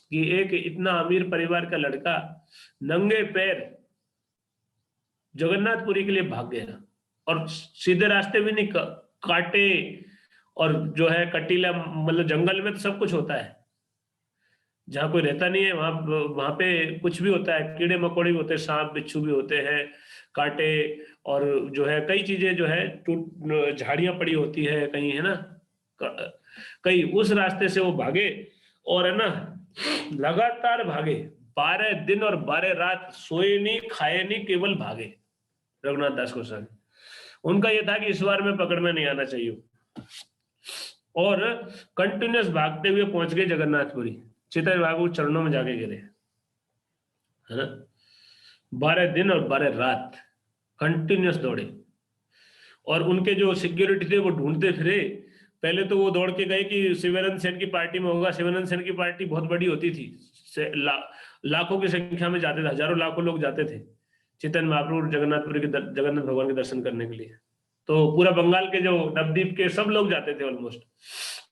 कि एक इतना अमीर परिवार का लड़का नंगे पैर जगन्नाथपुरी के लिए भाग गया, और सीधे रास्ते भी नहीं, काटे, और जो है कटीला, मतलब जंगल में तो सब कुछ होता है, जहाँ कोई रहता नहीं है वहां पे कुछ भी होता है, कीड़े मकोड़े भी होते हैं, सांप बिच्छू भी होते हैं, कांटे, और जो है कई चीजें जो है टूट, झाड़ियां पड़ी होती है कहीं, है ना, कई। उस रास्ते से वो भागे, और है ना लगातार भागे, 12 दिन और 12 रात, सोए नहीं खाए नहीं, केवल भागे रघुनाथ दास गोस्वामी। उनका यह था कि इस बार में पकड़ में नहीं आना चाहिए, और कंटिन्यूस भागते हुए पहुंच गए जगन्नाथपुरी। चेतन महाप्रभु चरणों में जाके गिरे, है ना। 12 दिन और 12 रात कंटिन्यूस दौड़े, और उनके जो सिक्योरिटी थे वो ढूंढते फिरे। पहले तो वो दौड़ के गए कि शिवानंद सेन की पार्टी में होगा। शिवानंद सेन की पार्टी बहुत बड़ी होती थी, लाखों की संख्या में जाते थे, हजारों लाखों लोग जाते थे चेतन महाप्रभु जगन्नाथपुरी के जगन्नाथ भगवान के दर्शन करने के लिए। तो पूरा बंगाल के जो नवद्वीप के सब लोग जाते थे ऑलमोस्ट।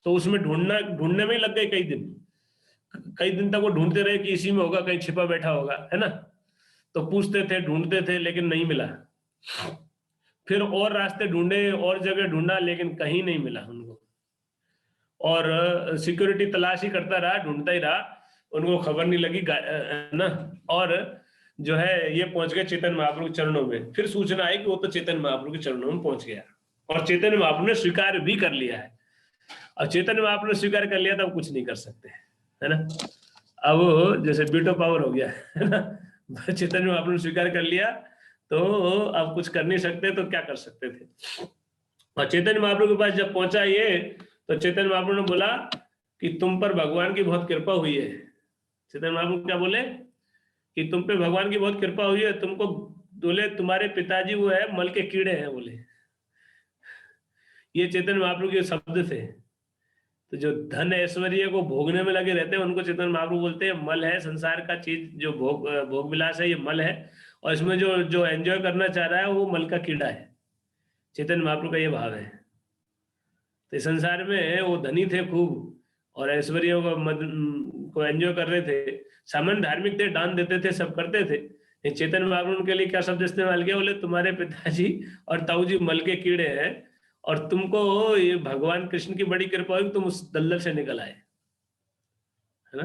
तो उसमें ढूंढने में ही लग गए कई दिन तक वो ढूंढते रहे कि इसी में होगा, कहीं छिपा बैठा होगा, है ना। तो पूछते थे, ढूंढते थे, लेकिन नहीं मिला। फिर और रास्ते ढूंढे, और जगह ढूंढा, लेकिन कहीं नहीं मिला उनको। और सिक्योरिटी तलाश ही करता रहा, ढूंढता ही रहा, उनको खबर नहीं लगी, ना। और जो है ये पहुंच गए चेतन महाप्रभु के चरणों में। फिर सूचना आई कि वो तो चेतन महाप्रभु के चरणों में पहुंच गया, और चेतन महाप्रभु ने स्वीकार भी कर लिया है। और चेतन महाप्रभु ने स्वीकार कर लिया तो अब कुछ नहीं कर सकते, है ना। अब जैसे बीटो पावर हो गया, है ना, चैतन्य महाप्रभु ने स्वीकार कर लिया, तो अब कुछ कर नहीं सकते, तो क्या कर सकते थे। और चैतन्य महाप्रभु के पास जब पहुंचा ये, तो चैतन्य महाप्रभु ने बोला कि तुम पर भगवान की बहुत कृपा हुई है। चैतन्य महाप्रभु क्या बोले कि तुम पे भगवान की बहुत कृपा हुई है, तुमको बोले तुम्हारे पिताजी वो है मल के कीड़े हैं, बोले। ये चैतन्य महाप्रभु के शब्द थे। तो जो धन ऐश्वर्य को भोगने में लगे रहते हैं उनको चैतन्य महाप्रभु बोलते हैं मल है, संसार का चीज जो भोग विलास है ये मल है, और इसमें जो जो एंजॉय करना चाह रहा है वो मल का कीड़ा है। चैतन्य महाप्रभु का ये भाव है। तो संसार में वो धनी थे खूब, और ऐश्वर्य को एंजॉय कर रहे थे, सामान्य धार्मिक थे, दान देते थे, सब करते थे। चैतन्य महाप्रभु के लिए क्या शब्द इस्तेमाल किया, बोले तुम्हारे पिताजी और ताऊजी मल के कीड़े हैं, और तुमको ये भगवान कृष्ण की बड़ी कृपा हुई, तुम उस दलदल से निकल आए, है ना।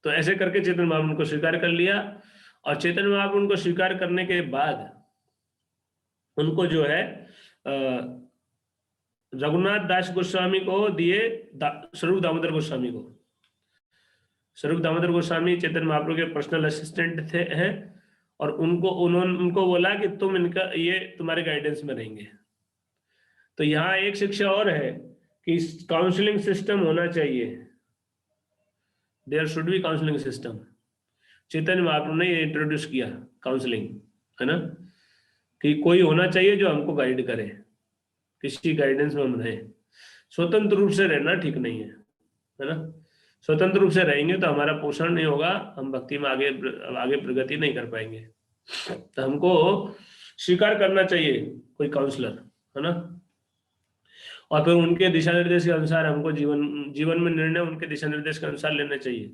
तो ऐसे करके चैतन्य महाप्रभु को स्वीकार कर लिया। और चैतन्य महाप्रभु को स्वीकार करने के बाद उनको जो है रघुनाथ दास गोस्वामी को दिए, स्वरूप दामोदर गोस्वामी को। स्वरूप दामोदर गोस्वामी चैतन्य महाप्रभु के पर्सनल असिस्टेंट थे हैं, और उनको बोला कि तुम इनका ये तुम्हारे गाइडेंस में रहेंगे। तो यहाँ एक शिक्षा और है कि काउंसलिंग सिस्टम होना चाहिए, there should be counselling system. Chaitanya Mahaprabhu ने ये इंट्रोड्यूस किया काउंसलिंग, है ना, कि कोई होना चाहिए जो हमको गाइड करे, किसी गाइडेंस में हम रहे। स्वतंत्र रूप से रहना ठीक नहीं है ना। स्वतंत्र रूप से रहेंगे तो हमारा पोषण नहीं होगा, हम भक्ति में आगे प्रगति नहीं कर पाएंगे। तो हमको स्वीकार करना चाहिए कोई काउंसलर, है ना, और फिर उनके दिशा निर्देश के अनुसार हमको जीवन में निर्णय उनके दिशा निर्देश के अनुसार लेने चाहिए।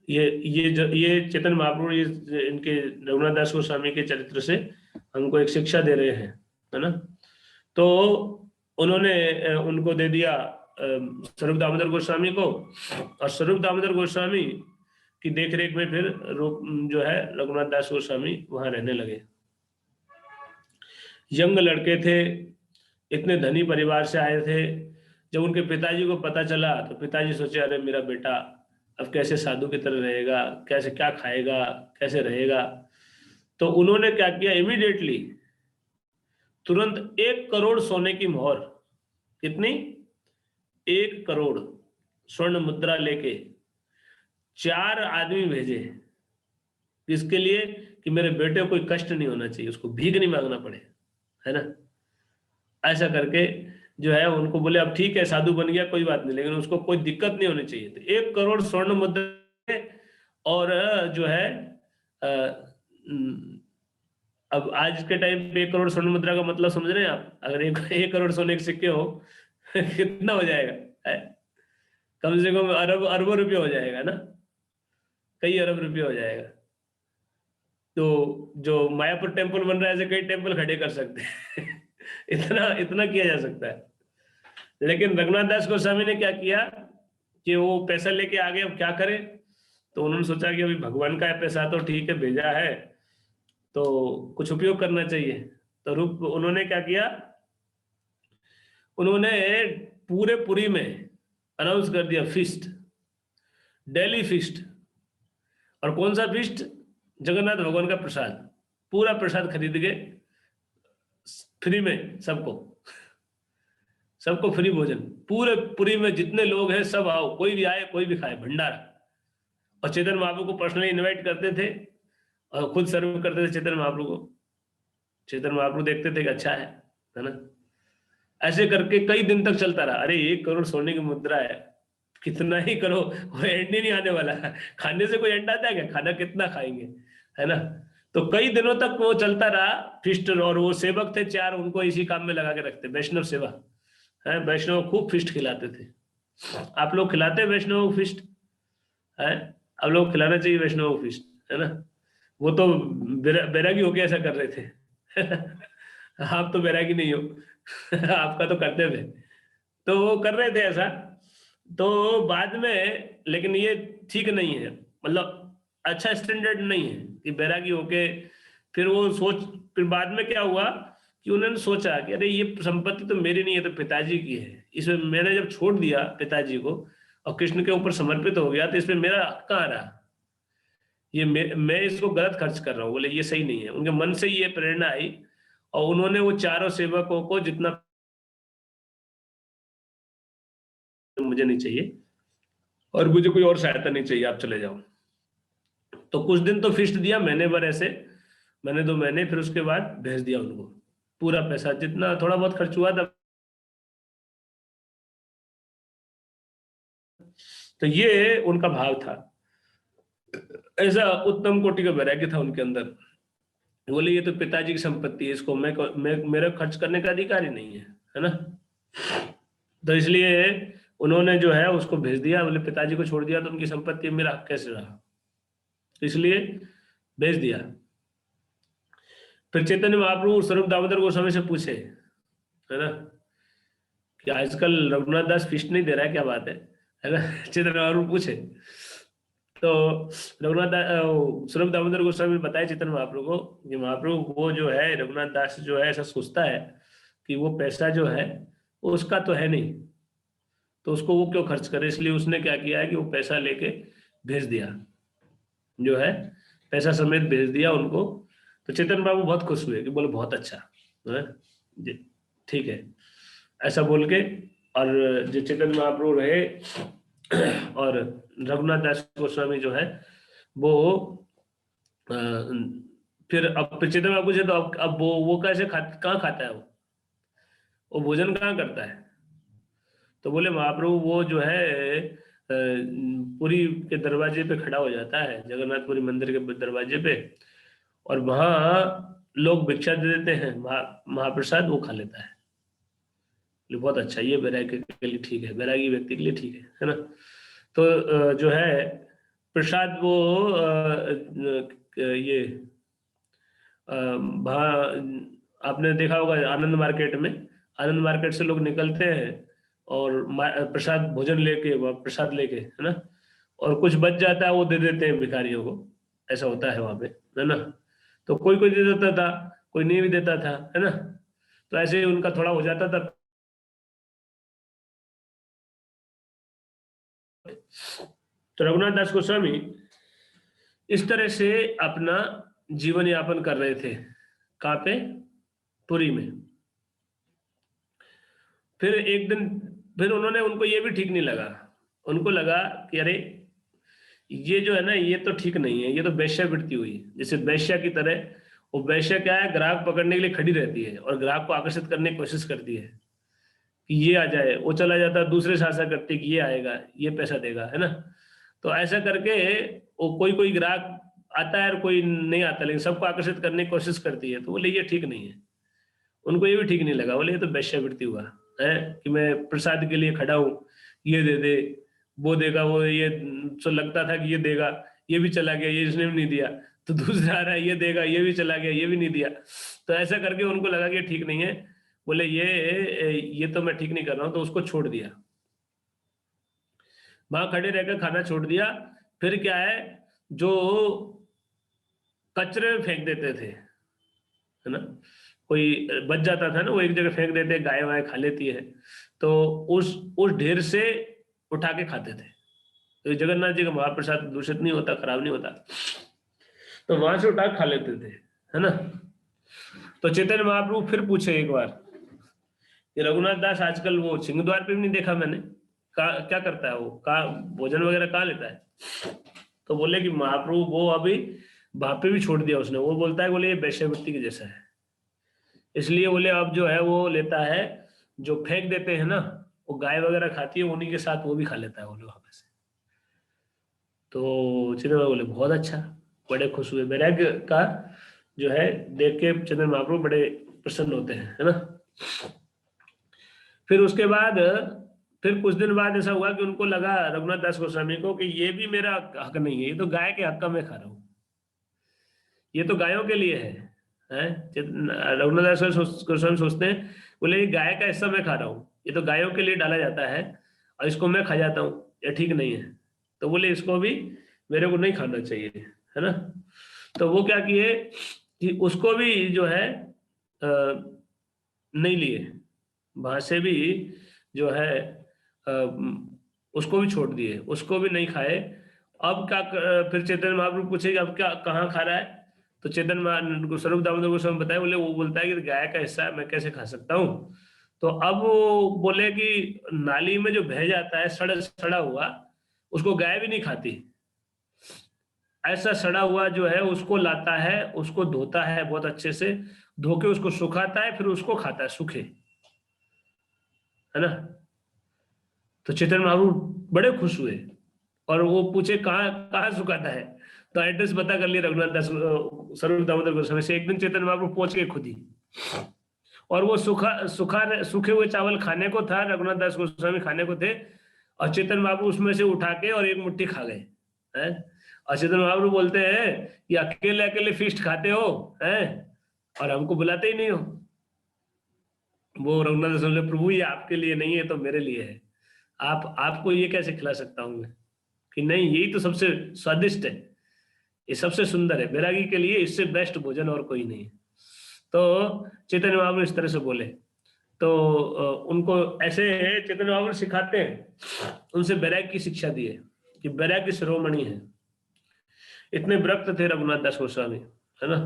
ये चैतन्य महाप्रभु इनके रघुनाथ दास गोस्वामी के चरित्र से हमको एक शिक्षा दे रहे हैं, है ना। तो उन्होंने उनको दे दिया स्वरूप दामोदर गोस्वामी को, और स्वरूप दामोदर गोस्वामी की देखरेख में फिर जो है रघुनाथ दास गोस्वामी वहां रहने लगे। यंग लड़के थे, इतने धनी परिवार से आए थे। जब उनके पिताजी को पता चला तो पिताजी सोचे अरे मेरा बेटा अब कैसे साधु की तरह रहेगा, कैसे क्या खाएगा, कैसे रहेगा। तो उन्होंने क्या किया, इमीडिएटली तुरंत 1 करोड़ सोने की मोहर, कितनी, 1 करोड़ स्वर्ण मुद्रा लेके 4 आदमी भेजे, इसके लिए कि मेरे बेटे को कोई कष्ट नहीं होना चाहिए, उसको भीख नहीं मांगना पड़े, है ना। ऐसा करके जो है उनको बोले अब ठीक है साधु बन गया कोई बात नहीं, लेकिन उसको कोई दिक्कत नहीं होनी चाहिए। तो 1 करोड़ स्वर्ण मुद्रा, और जो है अब आज के टाइम पे 1 करोड़ स्वर्ण मुद्रा का मतलब समझ रहे हैं आप। अगर 1 करोड़ सोने के सिक्के हो कितना हो जाएगा, कम से कम अरबों रुपये हो जाएगा ना, कई अरब रुपये हो जाएगा। तो जो मायापुर टेम्पल बन रहा है ऐसे कई टेम्पल खड़े कर सकते हैं इतना किया जा सकता है। लेकिन रघुनाथ दास गोस्वामी ने क्या किया कि वो पैसा लेके आ गए, अब क्या करें। तो उन्होंने सोचा कि अभी भगवान का पैसा तो ठीक है भेजा है, तो कुछ उपयोग करना चाहिए। तो उन्होंने क्या किया, उन्होंने पूरे पुरी में अनाउंस कर दिया फीस्ट, डेली फीस्ट। और कौन सा फीस्ट, जगन्नाथ भगवान का प्रसाद, पूरा प्रसाद खरीद के फ्री में सबको फ्री भोजन, पूरे पुरी में जितने लोग हैं सब आओ, कोई भी आए कोई भी खाए, भंडारा। और चैतन्य महाप्रभु को पर्सनली इनवाइट करते थे और खुद सर्व करते थे चैतन्य महाप्रभु को। चैतन्य महाप्रभु देखते थे कि अच्छा है ना। ऐसे करके कई दिन तक चलता रहा। अरे 1 करोड़ सोने की मुद्रा है, कितना ही करो वो एंड ही नहीं आने वाला। खाने से कोई एंड आता है क्या, खाना कितना खाएंगे, है ना। तो कई दिनों तक वो चलता रहा फिस्ट। और वो सेवक थे 4, उनको इसी काम में लगा के रखते, वैष्णव सेवा है। वैष्णव खूब फिस्ट खिलाते थे। आप लोग खिलाते हैं वैष्णव को फिस्ट है, आप लोग खिलाना चाहिए वैष्णव को फिस्ट, है ना। वो तो बैरागी होके ऐसा कर रहे थे आप तो बैरागी नहीं हो आपका तो करते थे, तो वो कर रहे थे ऐसा। तो बाद में, लेकिन ये ठीक नहीं है, मतलब अच्छा स्टैंडर्ड नहीं है कि बैरागी होके। फिर वो फिर बाद में क्या हुआ कि उन्होंने सोचा कि अरे ये संपत्ति तो मेरी नहीं है, तो पिताजी की है। इसमें मैंने जब छोड़ दिया पिताजी को और कृष्ण के ऊपर समर्पित हो गया, तो इसमें मेरा हक कहाँ रहा। ये मैं इसको गलत खर्च कर रहा हूँ। बोले ये सही नहीं है। उनके मन से ये प्रेरणा आई और उन्होंने वो चारों सेवकों को जितना मुझे नहीं चाहिए और मुझे कोई और सहायता नहीं चाहिए, आप चले जाओ। तो कुछ दिन तो फिस्ट दिया, महीने भर ऐसे, मैंने 2 महीने, फिर उसके बाद भेज दिया उनको पूरा पैसा, जितना थोड़ा बहुत खर्च हुआ था। तो ये उनका भाव था, ऐसा उत्तम कोटि का वैराग्य था उनके अंदर। बोले ये तो पिताजी की संपत्ति है, इसको मैं मेरा खर्च करने का अधिकार ही नहीं है ना। तो इसलिए उन्होंने जो है उसको भेज दिया। बोले पिताजी को छोड़ दिया तो उनकी संपत्ति मेरा हक कैसे रहा, तो इसलिए भेज दिया। फिर चैतन्य महाप्रभु स्वरूप दामोदर गोस्वामी से पूछे, है ना, कि आजकल रघुनाथ दास फीस नहीं दे रहा है, क्या बात है ना। चैतन्य महाप्रभु पूछे तो स्वरूप दामोदर गोस्वामी ने बताया चैतन्य महाप्रभु को कि महाप्रभु वो जो है रघुनाथ दास जो है ऐसा सोचता है कि वो पैसा जो है वो उसका तो है नहीं, तो उसको वो क्यों खर्च करे। इसलिए उसने क्या किया है कि वो पैसा लेके भेज दिया, जो है पैसा समेत भेज दिया उनको। तो चेतन बाबू बहुत खुश हुए कि बोले बहुत अच्छा है जी, ठीक है, ऐसा बोल के। और जो चेतन महाप्रभु रहे और रघुनाथ दास गोस्वामी जो है वो अ, फिर अब चेतन बाबू से, तो अब वो कैसे कहाँ खाता है, वो भोजन कहाँ करता है। तो बोले महाप्रभु वो जो है पुरी के दरवाजे पे खड़ा हो जाता है, जगन्नाथपुरी मंदिर के दरवाजे पे, और वहां लोग भिक्षा दे देते हैं, महाप्रसाद वो खा लेता है। बोले बहुत अच्छा, ये वैराग्य के लिए ठीक है, वैरागी व्यक्ति के लिए ठीक है ना। तो जो है प्रसाद वो ये वहाँ आपने देखा होगा आनंद मार्केट में, आनंद मार्केट से लोग निकलते हैं और प्रसाद भोजन लेके, वहाँ प्रसाद लेके, है ना, और कुछ बच जाता है वो दे देते हैं भिखारियों को, ऐसा होता है वहाँ पे, है ना। तो कोई कोई दे देता था, कोई नहीं भी देता था, है ना। तो ऐसे ही उनका थोड़ा हो जाता था। तो रघुनाथ दास गोस्वामी इस तरह से अपना जीवन यापन कर रहे थे, कहाँ पे, पुरी में। फिर एक दिन फिर उन्होंने, उनको ये भी ठीक नहीं लगा, उनको लगा कि अरे ये जो है ना ये तो ठीक नहीं है, ये तो वेश्यावृत्ति हुई, जैसे वेश्या की तरह। वो वेश्या क्या है, ग्राहक पकड़ने के लिए खड़ी रहती है और ग्राहक को आकर्षित करने की कोशिश करती है कि ये आ जाए, वो चला जाता है, दूसरे से आशा करती है कि ये आएगा, ये पैसा देगा, है ना। तो ऐसा करके वो कोई कोई ग्राहक आता है और कोई नहीं आता, लेकिन सबको आकर्षित करने की कोशिश करती है। तो बोले ये ठीक नहीं है, उनको ये भी ठीक नहीं लगा। बोले ये तो वेश्यावृत्ति हुआ है कि मैं प्रसाद के लिए खड़ा हूँ, ये दे दे, वो देगा, वो ये तो लगता था कि ये देगा, ये भी चला गया, ये इसने भी नहीं दिया, तो दूसरा आ रहा है ये देगा, ये भी चला गया, ये भी नहीं दिया। तो ऐसा करके उनको लगा कि ये ठीक नहीं है। बोले ये तो मैं ठीक नहीं कर रहा हूँ, तो उसको छोड़ दिया, वहां खड़े रहकर खाना छोड़ दिया। फिर क्या है, जो कचरे में फेंक देते थे, है ना, कोई बच जाता था ना, वो एक जगह फेंक देते, गाय वाय खा लेती है, तो उस ढेर से उठा के खाते थे। तो ये जगन्नाथ जी का महाप्रसाद दूषित नहीं होता, खराब नहीं होता, तो वहां से उठा के खा लेते थे, है ना। तो चैतन्य महाप्रभु फिर पूछे एक बार कि रघुनाथ दास आजकल वो सिंहद्वार पे भी नहीं देखा मैंने, क्या करता है वो, कहा भोजन वगैरह कहाँ लेता है। तो बोले कि महाप्रभु वो अभी वहां पे भी छोड़ दिया उसने, वो बोलता है, बोले ये वैश्यवृत्ति के जैसा है, इसलिए बोले अब जो है वो लेता है, जो फेंक देते हैं ना, वो गाय वगैरह खाती है, उन्हीं के साथ वो भी खा लेता है वो लोग वहां से। तो चिदम्बरम बोले बहुत अच्छा, बड़े खुश हुए, वैराग्य का जो है देख के चंद्र महाप्रभु बड़े प्रसन्न होते हैं, है ना। फिर उसके बाद फिर कुछ दिन बाद ऐसा हुआ कि उनको लगा रघुनाथ दास गोस्वामी को कि ये भी मेरा हक नहीं है, ये तो गाय के हक का मैं खा रहा हूँ, ये तो गायों के लिए है। रघुनाथ दास गोस्वामी सोचते हैं, बोले ये गाय का हिस्सा मैं खा रहा हूँ, ये तो गायों के लिए डाला जाता है और इसको मैं खा जाता हूँ, ये ठीक नहीं है। तो बोले इसको भी मेरे को नहीं खाना चाहिए, है ना। तो वो क्या किए कि उसको भी जो है नहीं लिए, वहां से भी जो है उसको भी छोड़ दिए, उसको भी नहीं खाए। अब क्या फिर चैतन्य महाप्रभु पूछेगा अब क्या कहाँ खा रहा है, तो चैतन्य स्वरूप दामोदर गोस्वामी बताए, बोले वो बोलता है कि गाय का हिस्सा है, मैं कैसे खा सकता हूँ। तो अब वो बोले कि नाली में जो बह जाता है सड़ा हुआ, उसको गाय भी नहीं खाती। ऐसा सड़ा हुआ जो है उसको लाता है, उसको धोता है बहुत अच्छे से, धो के उसको सुखाता है, फिर उसको खाता है सूखे, है ना। तो चैतन्य महाप्रभु बड़े खुश हुए और वो पूछे कहाँ कहाँ सुखाता है, तो एड्रेस पता कर लिया रघुनाथ दास स्वरूप दामोदर गोस्वामी से। एक दिन चैतन्य महाप्रभु पहुंच गए खुद ही, और वो सूखे हुए चावल खाने को था, रघुनाथ दास गोस्वामी खाने को थे, और चैतन्य महाप्रभु उसमें से उठा के और एक मुट्ठी खा गए हैं। और चैतन्य महाप्रभु बोलते हैं कि अकेले अकेले फिस्ट खाते हो हैं और हमको बुलाते ही नहीं हो। वो रघुनाथ दास बोले प्रभु ये आपके लिए नहीं है तो मेरे लिए है, आपको ये कैसे खिला सकता हूँ मैं, कि नहीं यही तो सबसे स्वादिष्ट है, ये सबसे सुंदर है, बैरागी के लिए इससे बेस्ट भोजन और कोई नहीं है। तो चैतन्य महाप्रभु इस तरह से बोले। तो उनको ऐसे चैतन्य महाप्रभु सिखाते हैं, उनसे बैराग की शिक्षा दी है कि बैराग की शिरोमणि है। इतने विरक्त थे रघुनाथ दास गोस्वामी, है ना।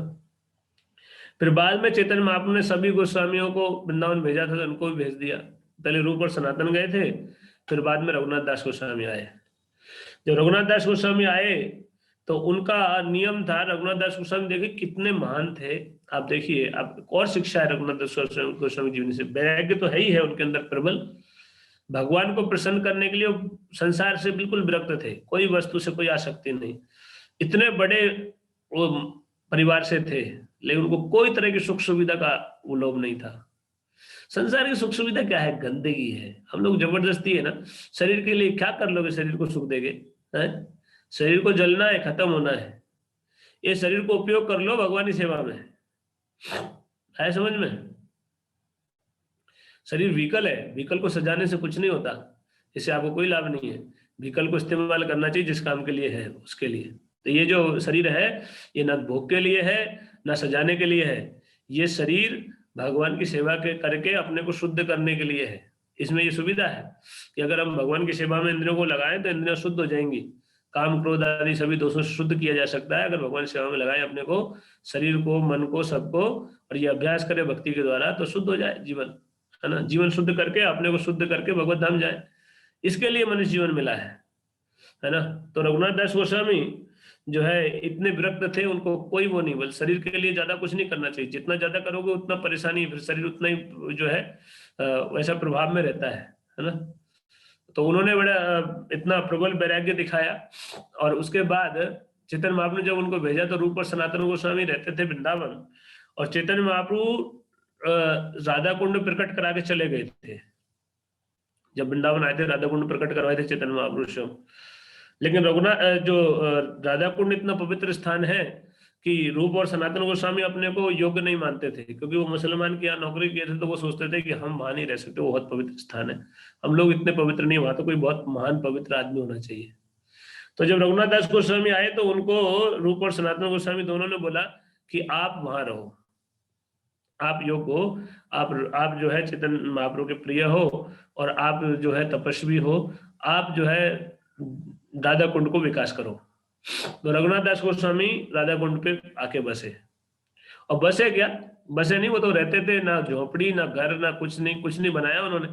फिर बाद में चैतन्य महाप्रभु ने सभी गोस्वामियों को वृंदावन भेजा था, तो उनको भी भेज दिया। पहले रूप और सनातन गए थे, फिर बाद में रघुनाथ दास गोस्वामी आए। जब रघुनाथ दास गोस्वामी आए तो उनका नियम था, रघुनाथ दास गोस्वामी देखिए कितने महान थे, आप देखिए आप और शिक्षा है रघुनाथ दास गोस्वामी जीवन से। वैराग्य तो है ही है उनके अंदर प्रबल, भगवान को प्रसन्न करने के लिए संसार से बिल्कुल विरक्त थे, कोई वस्तु से कोई आसक्ति नहीं। इतने बड़े वो परिवार से थे, लेकिन उनको कोई तरह की सुख सुविधा का वो लोभ नहीं था। संसार की सुख सुविधा क्या है, गंदगी है। हम लोग जबरदस्ती है ना, शरीर के लिए क्या कर लोगे, शरीर को सुख देंगे हैं? शरीर को जलना है, खत्म होना है, ये शरीर को उपयोग कर लो भगवान की सेवा में, है समझ में। शरीर व्हीकल है, व्हीकल को सजाने से कुछ नहीं होता, इससे आपको कोई लाभ नहीं है। व्हीकल को इस्तेमाल करना चाहिए जिस काम के लिए है उसके लिए। तो ये जो शरीर है ये ना भोग के लिए है ना सजाने के लिए है, ये शरीर भगवान की सेवा के करके अपने को शुद्ध करने के लिए है। इसमें ये सुविधा है कि अगर हम भगवान की सेवा में इंद्रियों को लगाएं तो इंद्रियां शुद्ध हो जाएंगी, काम क्रोध आदि सभी दोषों से शुद्ध किया जा सकता है अगर भगवान की सेवा में लगाएं अपने को, शरीर को, मन को, सबको, और ये अभ्यास करें भक्ति के द्वारा तो शुद्ध हो जाए जीवन, है ना। जीवन शुद्ध करके अपने को शुद्ध करके भगवत धाम जाए, इसके लिए मनुष्य जीवन मिला है ना। तो रघुनाथ दास गोस्वामी जो है इतने विरक्त थे, उनको कोई वो नहीं, बल शरीर के लिए ज्यादा कुछ नहीं करना चाहिए, जितना ज्यादा करोगे उतना परेशानी, फिर शरीर उतना ही जो है वैसा प्रभाव में रहता है ना। तो उन्होंने बड़ा इतना प्रबल वैराग्य दिखाया। और उसके बाद चैतन्य महाप्रभु ने जब उनको भेजा तो रूप और सनातन गोस्वामी रहते थे वृंदावन, और चैतन्य महाप्रभु राधा कुंड प्रकट करा के चले गए थे। जब वृंदावन आए थे राधा कुंड प्रकट करवाए थे चैतन्य महाप्रभु। लेकिन रघुनाथ जो राधा कुंड इतना पवित्र स्थान है कि रूप और सनातन गोस्वामी अपने को योग्य नहीं मानते थे, क्योंकि वो मुसलमान के यहाँ नौकरी किए थे, तो वो सोचते थे कि हम वहां नहीं रह सकते, वो बहुत पवित्र स्थान है, हम लोग इतने पवित्र नहीं, वहां तो कोई बहुत महान पवित्र आदमी होना चाहिए। तो जब रघुनाथ दास गोस्वामी आए तो उनको रूप और सनातन गोस्वामी दोनों ने बोला कि आप वहां रहो, आप योग हो, आप जो है चैतन्य महाप्रभु के प्रिय हो, और आप जो है तपस्वी हो, आप जो है राधा कुंड को विकास करो। तो रघुनाथ दास गोस्वामी राधा कुंड पे आके बसे, और बसे क्या, बसे नहीं, वो तो रहते थे, ना झोपड़ी ना घर ना कुछ नहीं बनाया उन्होंने,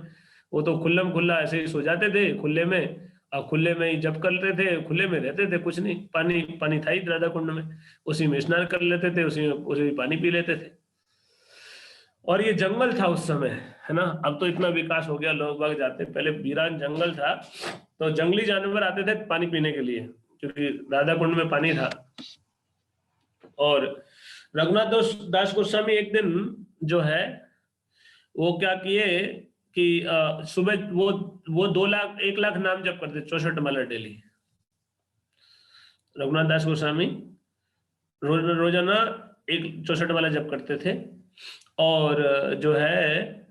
वो तो खुल्लम खुल्ला ऐसे ही सो जाते थे खुले में, और खुले में ही जप करते थे, खुले में रहते थे, कुछ नहीं, पानी पानी था ही राधा कुंड में, उसी में स्नान कर लेते थे, उसी में पानी पी लेते थे। और ये जंगल था उस समय, है ना। अब तो इतना विकास हो गया, लोग बाग जाते, पहले वीरान जंगल था, तो जंगली जानवर आते थे पानी पीने के लिए, क्योंकि राधा कुंड में पानी था। और रघुनाथ दास गोस्वामी एक दिन जो है वो क्या किए कि सुबह वो 1 लाख नाम जप करते, 64 माला डेली। रघुनाथ दास गोस्वामी रोजाना 64 माला जप करते थे, और जो है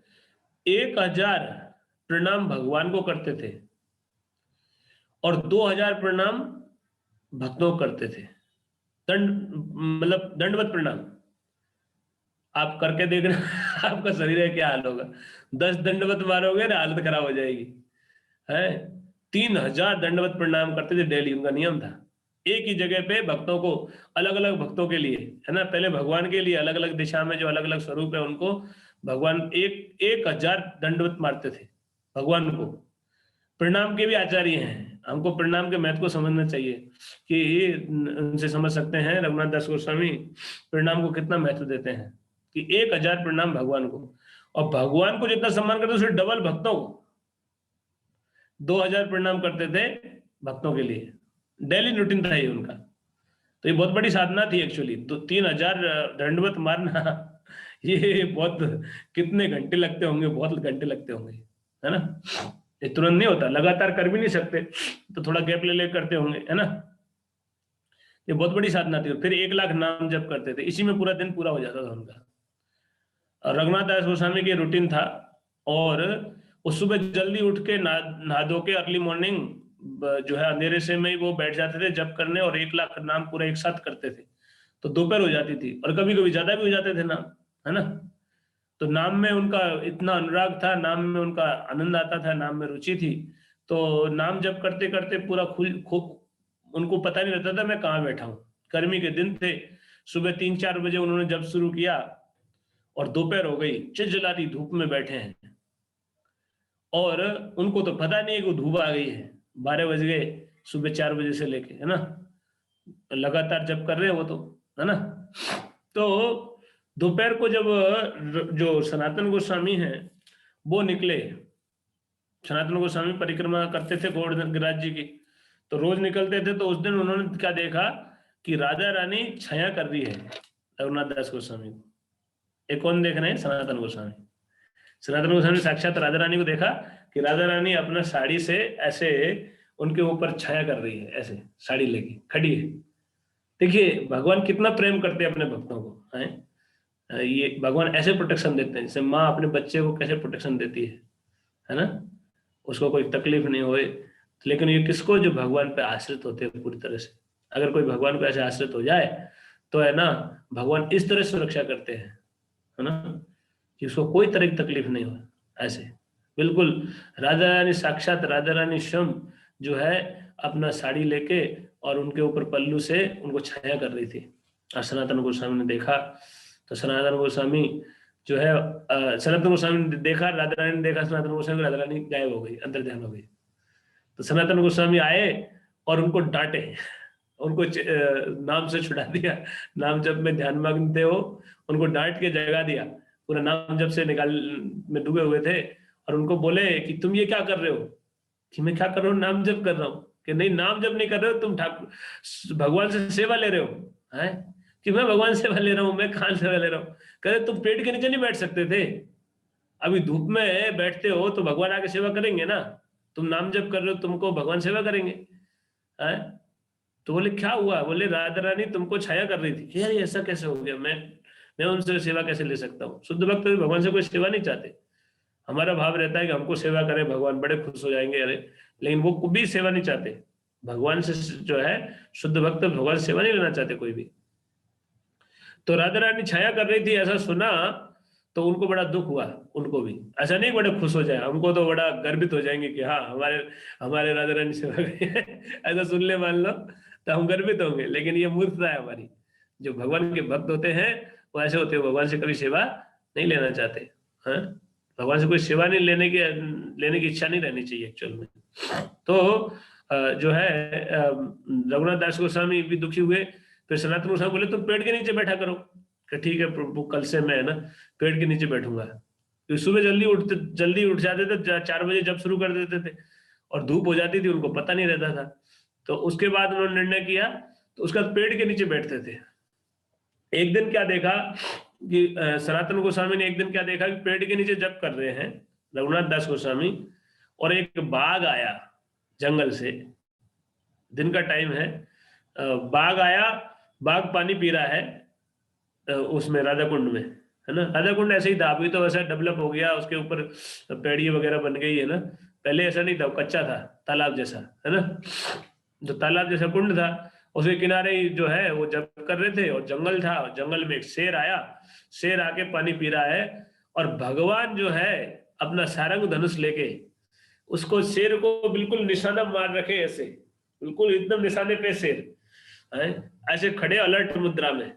1000 प्रणाम भगवान को करते थे, और 2000 प्रणाम भक्तों को करते थे। मतलब दंडवत प्रणाम आप करके देखना आपका शरीर है क्या हाल होगा। 10 दंडवत मारोगे ना हालत खराब हो जाएगी, है। 3000 दंडवत प्रणाम करते थे डेली, उनका नियम था। एक ही जगह पे भक्तों को, अलग अलग भक्तों के लिए, है ना, पहले भगवान के लिए अलग अलग दिशा में जो अलग अलग स्वरूप है उनको भगवान 1000 दंडवत मारते थे भगवान को। प्रणाम के भी आचार्य हैं, हमको प्रणाम के महत्व को समझना चाहिए कि उनसे समझ सकते हैं रघुनाथ दास गोस्वामी प्रणाम को कितना महत्व देते हैं कि 1000 प्रणाम भगवान को, और भगवान को जितना सम्मान करते उससे डबल भक्तों को 2000 प्रणाम करते थे भक्तों के लिए, डेली रूटीन था ये उनका। तो ये बहुत बड़ी साधना थी एक्चुअली। तो 3000 दंडवत मारना ये बहुत, कितने घंटे लगते होंगे, बहुत घंटे लगते होंगे, है ना, ये तुरंत नहीं होता, लगातार कर भी नहीं सकते, तो थोड़ा गैप ले ले करते होंगे, है ना। ये बहुत बड़ी साधना थी। फिर 1 लाख नाम जप करते थे, इसी में पूरा दिन पूरा हो जाता था उनका। और रघुनाथ दास गोस्वामी की रूटीन था, और वो सुबह जल्दी उठ के नहा धो के अर्ली मॉर्निंग जो है अंधेरे से में ही वो बैठ जाते थे जप करने, और 1 लाख नाम पूरा एक साथ करते थे। तो दोपहर हो जाती थी, और कभी कभी ज्यादा भी हो जाते थे नाम, है ना। तो नाम में उनका इतना अनुराग था, नाम में उनका आनंद आता था, नाम में रुचि थी। तो नाम जप करते करते पूरा उनको पता नहीं रहता था मैं कहाँ बैठा हूँ। गर्मी के दिन थे, सुबह 3-4 बजे उन्होंने जब शुरू किया, और दोपहर हो गई, चिलचिलाती धूप में बैठे हैं, और उनको तो पता नहीं है कि धूप आ गई है। 12 बज गए सुबह 4 बजे से लेके, है ना, लगातार जब कर रहे हो तो, है ना। तो दोपहर को जब जो सनातन गोस्वामी हैं वो निकले, सनातन गोस्वामी परिक्रमा करते थे गोवर्धन जी की, तो रोज निकलते थे। तो उस दिन उन्होंने क्या देखा कि राधा रानी छाया कर रही है रघुनाथ दास गोस्वामी को। एक कौन देख रहे हैं? सनातन गोस्वामी। सनातन गोस्वामी साक्षात राधा रानी को देखा कि राधा रानी अपना साड़ी से ऐसे उनके ऊपर छाया कर रही है, ऐसे साड़ी लेके खड़ी है। देखिए भगवान कितना प्रेम करते हैं अपने भक्तों को, हैं। ये भगवान ऐसे प्रोटेक्शन देते हैं जैसे माँ अपने बच्चे को कैसे प्रोटेक्शन देती है ना, उसको कोई तकलीफ नहीं होए। लेकिन ये किसको? जो भगवान पे आश्रित होते हैं पूरी तरह से। अगर कोई भगवान पे ऐसे आश्रित हो जाए तो है ना, भगवान इस तरह सुरक्षा करते हैं, है ना, कि उसको कोई तरह की तकलीफ नहीं हो। ऐसे बिल्कुल राधा रानी, साक्षात राधा रानी स्वयं जो है अपना साड़ी लेके और उनके ऊपर पल्लू से उनको छाया कर रही थी। और सनातन गोस्वामी ने देखा, तो सनातन गोस्वामी जो है सनातन गोस्वामी ने देखा, राधा रानी ने देखा सनातन गोस्वामी, राधा रानी गायब हो गई, अंदर ध्यान हो गई। तो सनातन गोस्वामी आए और उनको डांटे, उनको नाम से छुड़ा दिया। नाम जब में ध्यान मग्न थे वो, उनको डांट के जगा दिया। पूरा नाम जब से निकाल में डूबे हुए थे, और उनको बोले कि तुम ये क्या कर रहे हो? कि मैं क्या कर रहा हूँ? नाम जप कर रहा हूँ। कि नहीं, नाम जप नहीं कर रहे हो तुम, ठाकुर भगवान से सेवा ले रहे हो। है कि मैं भगवान से सेवा ले रहा हूँ? मैं कहाँ सेवा ले रहा हूँ? कह तुम पेड़ के नीचे नहीं बैठ सकते थे? अभी धूप में बैठते हो तो भगवान आके सेवा करेंगे ना। तुम नाम जप कर रहे हो, तुमको भगवान सेवा करेंगे। है तो बोले क्या हुआ? बोले राधा रानी तुमको छाया कर रही थी। यार ऐसा कैसे हो गया? मैं उनसे सेवा कैसे ले सकता हूँ? शुद्ध भक्त भी भगवान से कोई सेवा नहीं चाहते। हमारा भाव रहता है कि हमको सेवा करें, भगवान बड़े खुश हो जाएंगे, अरे, लेकिन वो भी सेवा नहीं चाहते भगवान से। जो है शुद्ध भक्त भगवान सेवा नहीं लेना चाहते कोई भी। तो राधा रानी छाया कर रही थी, ऐसा सुना तो उनको बड़ा दुख हुआ। उनको भी ऐसा नहीं बड़े खुश हो जाए, हमको तो बड़ा गर्वित हो जाएंगे कि हाँ हमारे हमारे राधा रानी सेवा गई है। ऐसा सुन ले मान लो तो हम गर्वित होंगे, लेकिन ये मूर्खता है हमारी। जो भगवान के भक्त होते हैं वो ऐसे होते हैं, भगवान से कभी सेवा नहीं लेना चाहते। हाँ, भगवान से कोई सेवा नहीं लेने की इच्छा नहीं रहनी चाहिए एक्चुअल में। तो जो है रघुनाथ दास गोस्वामी भी दुखी हुए। फिर सनातन गोस्वामी बोले तुम पेड़ के नीचे बैठा करो। कि ठीक है प्रभु, कल से मैं है ना पेड़ के नीचे बैठूंगा। तो सुबह जल्दी उठ जाते थे, 4 बजे जब शुरू कर देते थे, और धूप हो जाती थी, उनको पता नहीं रहता था। तो उसके बाद उन्होंने निर्णय किया, तो उसका पेड़ के नीचे बैठते थे। एक दिन क्या देखा कि सनातन गोस्वामी ने एक दिन क्या देखा कि पेड़ के नीचे जप कर रहे हैं रघुनाथ दास गोस्वामी, और एक बाघ आया जंगल से। दिन का टाइम है, बाघ आया, बाघ पानी पी रहा है उसमें राधा कुंड में, है ना। राधा कुंड ऐसे ही था, अभी तो वैसा डेवलप हो गया, उसके ऊपर पेड़ी वगैरह बन गई है ना। पहले ऐसा नहीं था, कच्चा था, तालाब जैसा, है ना। जो तालाब जैसा कुंड था, उसके किनारे ही जो है वो जप कर रहे थे, और जंगल था, जंगल में एक शेर आया। शेर आके पानी पी रहा है, और भगवान जो है अपना सारंग धनुष लेके उसको, शेर को बिल्कुल निशाना मार रखे, ऐसे बिल्कुल एकदम निशाने पे शेर, है, ऐसे खड़े अलर्ट मुद्रा में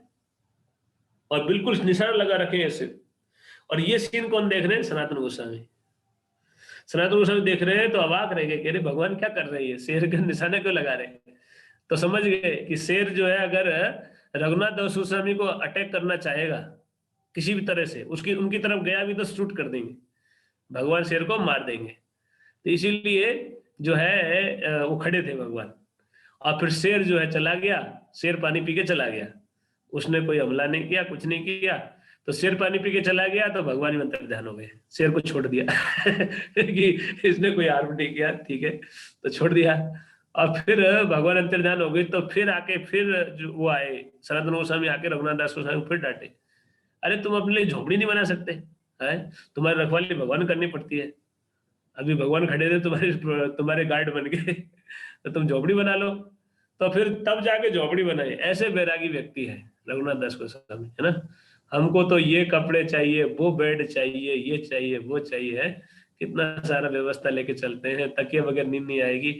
और बिल्कुल निशाना लगा रखे ऐसे। और ये सीन कौन देख रहे हैं? सनातन गोस्वामी। सनातन गोस्वामी देख रहे हैं तो अवाक रह गए, कह रहे भगवान क्या कर रहे हैं, शेर का निशाना क्यों लगा रहे हैं? तो समझ गए कि शेर जो है अगर रघुनाथ दास गोस्वामी को अटैक करना चाहेगा किसी भी तरह से, उसकी उनकी तरफ गया भी तो शूट कर देंगे, भगवान शेर को मार देंगे। तो इसीलिए जो है वो खड़े थे भगवान। और फिर शेर जो है चला गया, शेर पानी पी के चला गया, उसने कोई हमला नहीं किया, कुछ नहीं किया। तो शेर पानी पी के चला गया तो भगवान ही अंतर ध्यान हो गए, शेर को छोड़ दिया कि इसने कोई हार्म नहीं किया, ठीक है, तो छोड़ दिया। और फिर भगवान अंतर ध्यान हो गए तो फिर आके फिर जो वो आए सनातन गोस्वामी, आके रघुनाथ दास गोस्वामी को फिर डांटे, अरे तुम अपने लिए झोपड़ी नहीं बना सकते है, तुम्हारी रखवाली भगवान करनी पड़ती है, अभी भगवान खड़े थे तुम्हारे तुम्हारे गार्ड बन के तो तुम झोपड़ी बना लो। तो फिर तब जाके झोपड़ी बनाए। ऐसे बैरागी व्यक्ति है रघुनाथ दास गोस्वामी, है ना। हमको तो ये कपड़े चाहिए, वो बेड चाहिए, ये चाहिए, वो चाहिए, है कितना सारा व्यवस्था लेके चलते हैं, तकिए बगैर नींद नहीं आएगी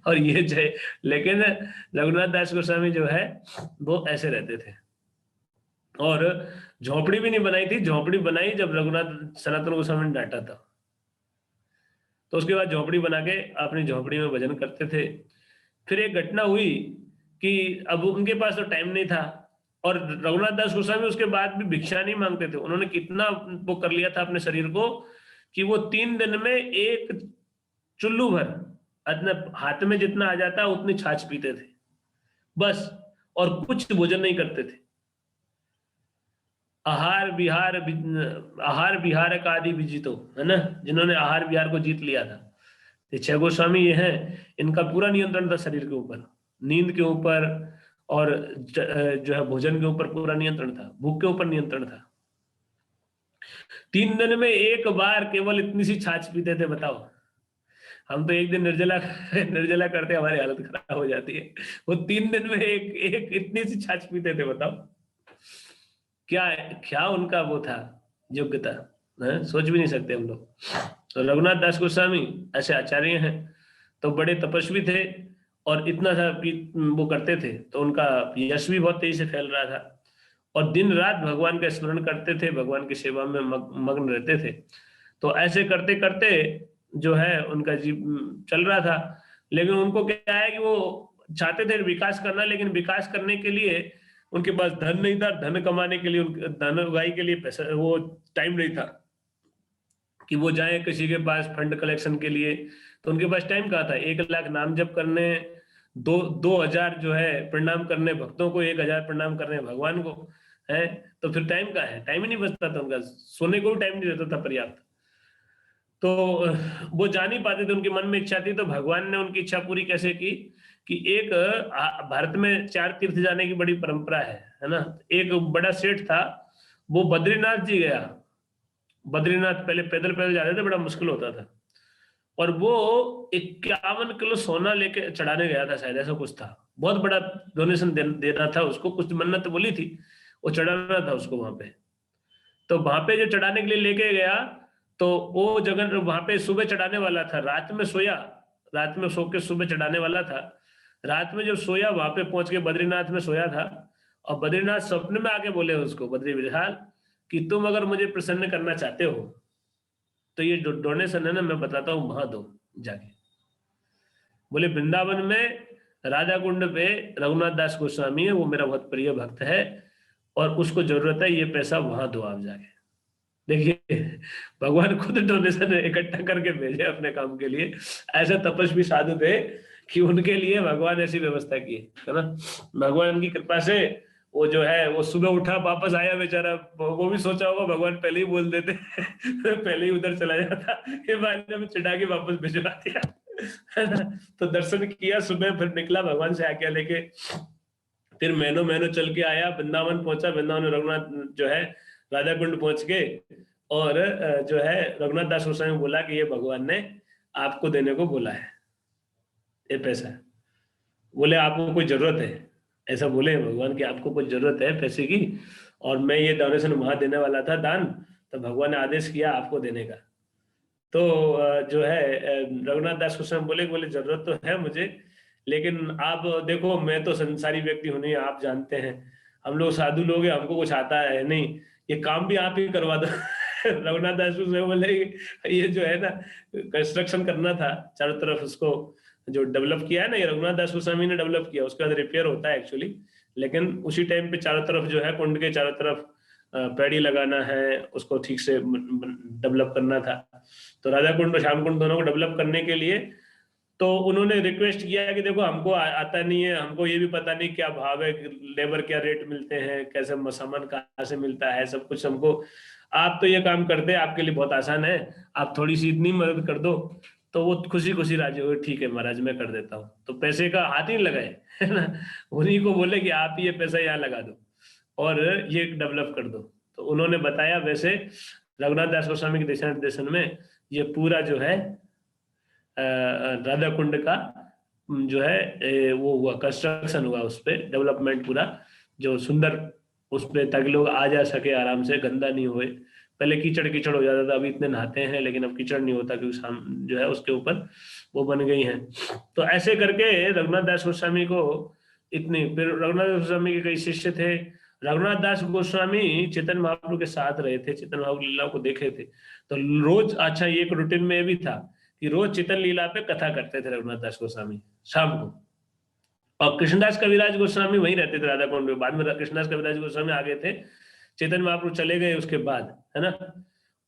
और ये चाहिए। लेकिन रघुनाथ दास गोस्वामी जो है वो ऐसे रहते थे। और झोपड़ी भी नहीं बनाई थी, झोपड़ी बनाई जब रघुनाथ सनातन गोस्वामी ने डांटा था, तो उसके बाद झोपड़ी बना के अपनी झोपड़ी में भजन करते थे। फिर एक घटना हुई कि अब उनके पास तो टाइम नहीं था, और रघुनाथ दास गोस्वामी उसके बाद भी भिक्षा नहीं मांगते थे। उन्होंने कितना वो कर लिया था अपने शरीर को कि वो 3 दिन में एक चुल्लू भर अपने हाथ में जितना आ जाता उतनी छाछ पीते थे बस, और कुछ भोजन नहीं करते थे। आहार विहार का आदि विजितो, है ना, जिन्होंने आहार विहार को जीत लिया था। ये 6 गोस्वामी ये हैं, इनका पूरा नियंत्रण था शरीर के ऊपर, नींद के ऊपर, और जो है भोजन के ऊपर पूरा नियंत्रण था, भूख के ऊपर नियंत्रण था। 3 दिन में एक बार केवल इतनी सी छाछ पीते थे, बताओ। हम तो एक दिन निर्जला निर्जला करते हमारी हालत खराब हो जाती है, वो 3 दिन में एक एक इतनी सी छाछ पीते थे, बताओ। क्या क्या उनका वो था, योग्यता, है? सोच भी नहीं सकते हम लोग। तो रघुनाथ दास गोस्वामी ऐसे आचार्य हैं, तो बड़े तपस्वी थे, और इतना सा वो करते थे तो उनका यश भी बहुत तेजी से फैल रहा था, और दिन रात भगवान का स्मरण करते थे, भगवान की सेवा में मग्न रहते थे। तो ऐसे करते करते जो है उनका चल रहा था। लेकिन उनको क्या है कि वो चाहते थे विकास करना, लेकिन विकास करने के लिए उनके पास धन नहीं था, धन कमाने के लिए, धन उगाई के लिए पैसा, वो टाइम नहीं था कि वो जाए किसी के पास फंड कलेक्शन के लिए। तो उनके पास टाइम कहाँ था, 1 लाख नाम जप करने, 2,000 जो है प्रणाम करने भक्तों को, 1,000 प्रणाम करने भगवान को, है। तो फिर टाइम कहाँ है, टाइम ही नहीं बचता था उनका, सोने को भी टाइम नहीं रहता था पर्याप्त। तो वो जा नहीं पाते थे, उनके मन में इच्छा थी, तो भगवान ने उनकी इच्छा पूरी कैसे की कि एक भारत में 4 तीर्थ जाने की बड़ी परंपरा है ना। एक बड़ा सेठ था, वो बद्रीनाथ जी गया। बद्रीनाथ पहले पैदल पैदल जाते थे, बड़ा मुश्किल होता था, और वो 51 किलो सोना लेके चढ़ाने गया था, शायद ऐसा कुछ था। बहुत बड़ा डोनेशन देना था उसको, कुछ मन्नत बोली थी, वो चढ़ाना था उसको वहां पे। तो वहां पे जो चढ़ाने के लिए लेके गया, तो वो जगह वहां पे सुबह चढ़ाने वाला था, रात में सोया, रात में सो के सुबह चढ़ाने वाला था। रात में जब सोया, वहां पे पहुंच के बद्रीनाथ में सोया था, और बद्रीनाथ स्वप्न में आके बोले उसको, बद्री विशाल, कि तुम अगर मुझे प्रसन्न करना चाहते हो तो ये डोनेशन है ना, मैं बताता हूँ, वहां दो जाके। बोले वृंदावन में राधा कुंड पे रघुनाथ दास गोस्वामी है, वो मेरा बहुत प्रिय भक्त है, और उसको जरूरत है, ये पैसा वहां दो आप जाके। देखिए, भगवान खुद डोनेशन इकट्ठा करके भेजे अपने काम के लिए। ऐसे तपस्वी साधु थे कि उनके लिए भगवान ऐसी व्यवस्था की है ना। भगवान की कृपा से वो जो है वो सुबह उठा, वापस आया बेचारा, वो भी सोचा होगा भगवान पहले ही बोल देते पहले ही उधर चला जाता, ये बात में चिढ़ा के वापस भिजवा दिया, है ना। तो दर्शन किया सुबह, फिर निकला भगवान से आज्ञा लेके, फिर महीनों महीनों चल के आया, वृंदावन पहुंचा। वृंदावन में रघुनाथ जो है राधा कुंड पहुंच के, और जो है रघुनाथ दास गोस्वामी बोला कि ये भगवान ने आपको देने को बोला है ये पैसा। बोले आपको कोई जरूरत है, ऐसा बोले भगवान कि आपको कोई जरूरत है पैसे की, और मैं ये डोनेशन वहां देने वाला था दान, तो भगवान ने आदेश किया आपको देने का। तो जो है रघुनाथ दास गोस्वामी बोले, बोले जरूरत तो है मुझे, लेकिन आप देखो, मैं तो संसारी व्यक्ति हूं नहीं, आप जानते हैं, हम लोग साधु लोग हैं, हमको कुछ आता है नहीं, ये काम भी आप ही करवा दो। रघुनाथ दास से बोले ये जो है ना कंस्ट्रक्शन करना था चारों तरफ, उसको जो डेवलप किया है ना, ये रघुनाथ दास गोस्वामी ने डेवलप किया, उसके बाद रिपेयर होता है एक्चुअली, लेकिन उसी टाइम पे चारों तरफ जो है कुंड के चारों तरफ पेड़ी लगाना है, उसको ठीक से डेवलप करना था। तो राधा कुंड और श्याम कुंड दोनों को डेवलप करने के लिए तो उन्होंने रिक्वेस्ट किया कि देखो हमको आता नहीं है, हमको ये भी पता नहीं क्या भाव है, लेबर क्या रेट मिलते हैं, कैसे सामान कहाँ से मिलता है, सब कुछ हमको, आप तो ये काम करते हैं, आपके लिए बहुत आसान है, आप थोड़ी सी इतनी मदद कर दो। तो वो खुशी खुशी राजी हुए, ठीक है महाराज मैं कर देता हूँ। तो पैसे का हाथ ही नहीं लगाए, है ना, उन्हीं को बोले कि आप ये पैसा यहाँ लगा दो और ये डेवलप कर दो। तो उन्होंने बताया, वैसे रघुनाथ दास गोस्वामी के दिशा निर्देशन में ये पूरा जो है राधा कुंड का जो है वो हुआ, कंस्ट्रक्शन हुआ, उस पे डेवलपमेंट पूरा, जो सुंदर उस पे, ताकि लोग आ जा सके आराम से, गंदा नहीं हुए। पहले कीचड़ कीचड़ हो जाता था, अभी इतने नहाते हैं, लेकिन अब कीचड़ नहीं होता, क्योंकि जो है उसके ऊपर वो बन गई हैं। तो ऐसे करके रघुनाथ दास गोस्वामी को इतनी, फिर रघुनाथ दास गोस्वामी के कई शिष्य थे। रघुनाथ दास गोस्वामी चैतन्य महाप्रभु के साथ रहे थे, चैतन्य महाप्रभु की लीलाओं को देखे थे, तो रोज, अच्छा ये एक रूटीन में भी था कि रोज चितन लीला पे कथा करते थे रघुनाथ दास गोस्वामी शाम को। और कृष्णदास कविराज गोस्वामी वहीं रहते थे राधा कुंड में, बाद में कृष्णदास कविराज गोस्वामी आ गए थे, चैतन्य महाप्रभु चले गए उसके बाद, है ना।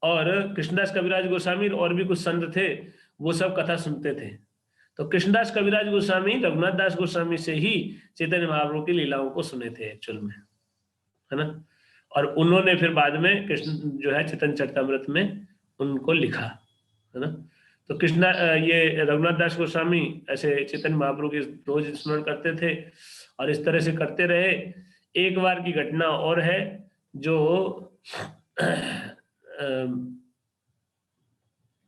और कृष्णदास कविराज गोस्वामी और भी कुछ संत थे, वो सब कथा सुनते थे। तो कृष्णदास कविराज गोस्वामी रघुनाथ दास गोस्वामी से ही चैतन्य महाप्रभु की लीलाओं को सुने थे एक्चुअल में, है ना। और उन्होंने फिर बाद में कृष्ण जो है चैतन्य चरितमृत में उनको लिखा, है ना। तो कृष्णा ये रघुनाथ दास गोस्वामी ऐसे चैतन्य महाप्रभु की रोज स्मरण करते थे और इस तरह से करते रहे। एक बार की घटना और है जो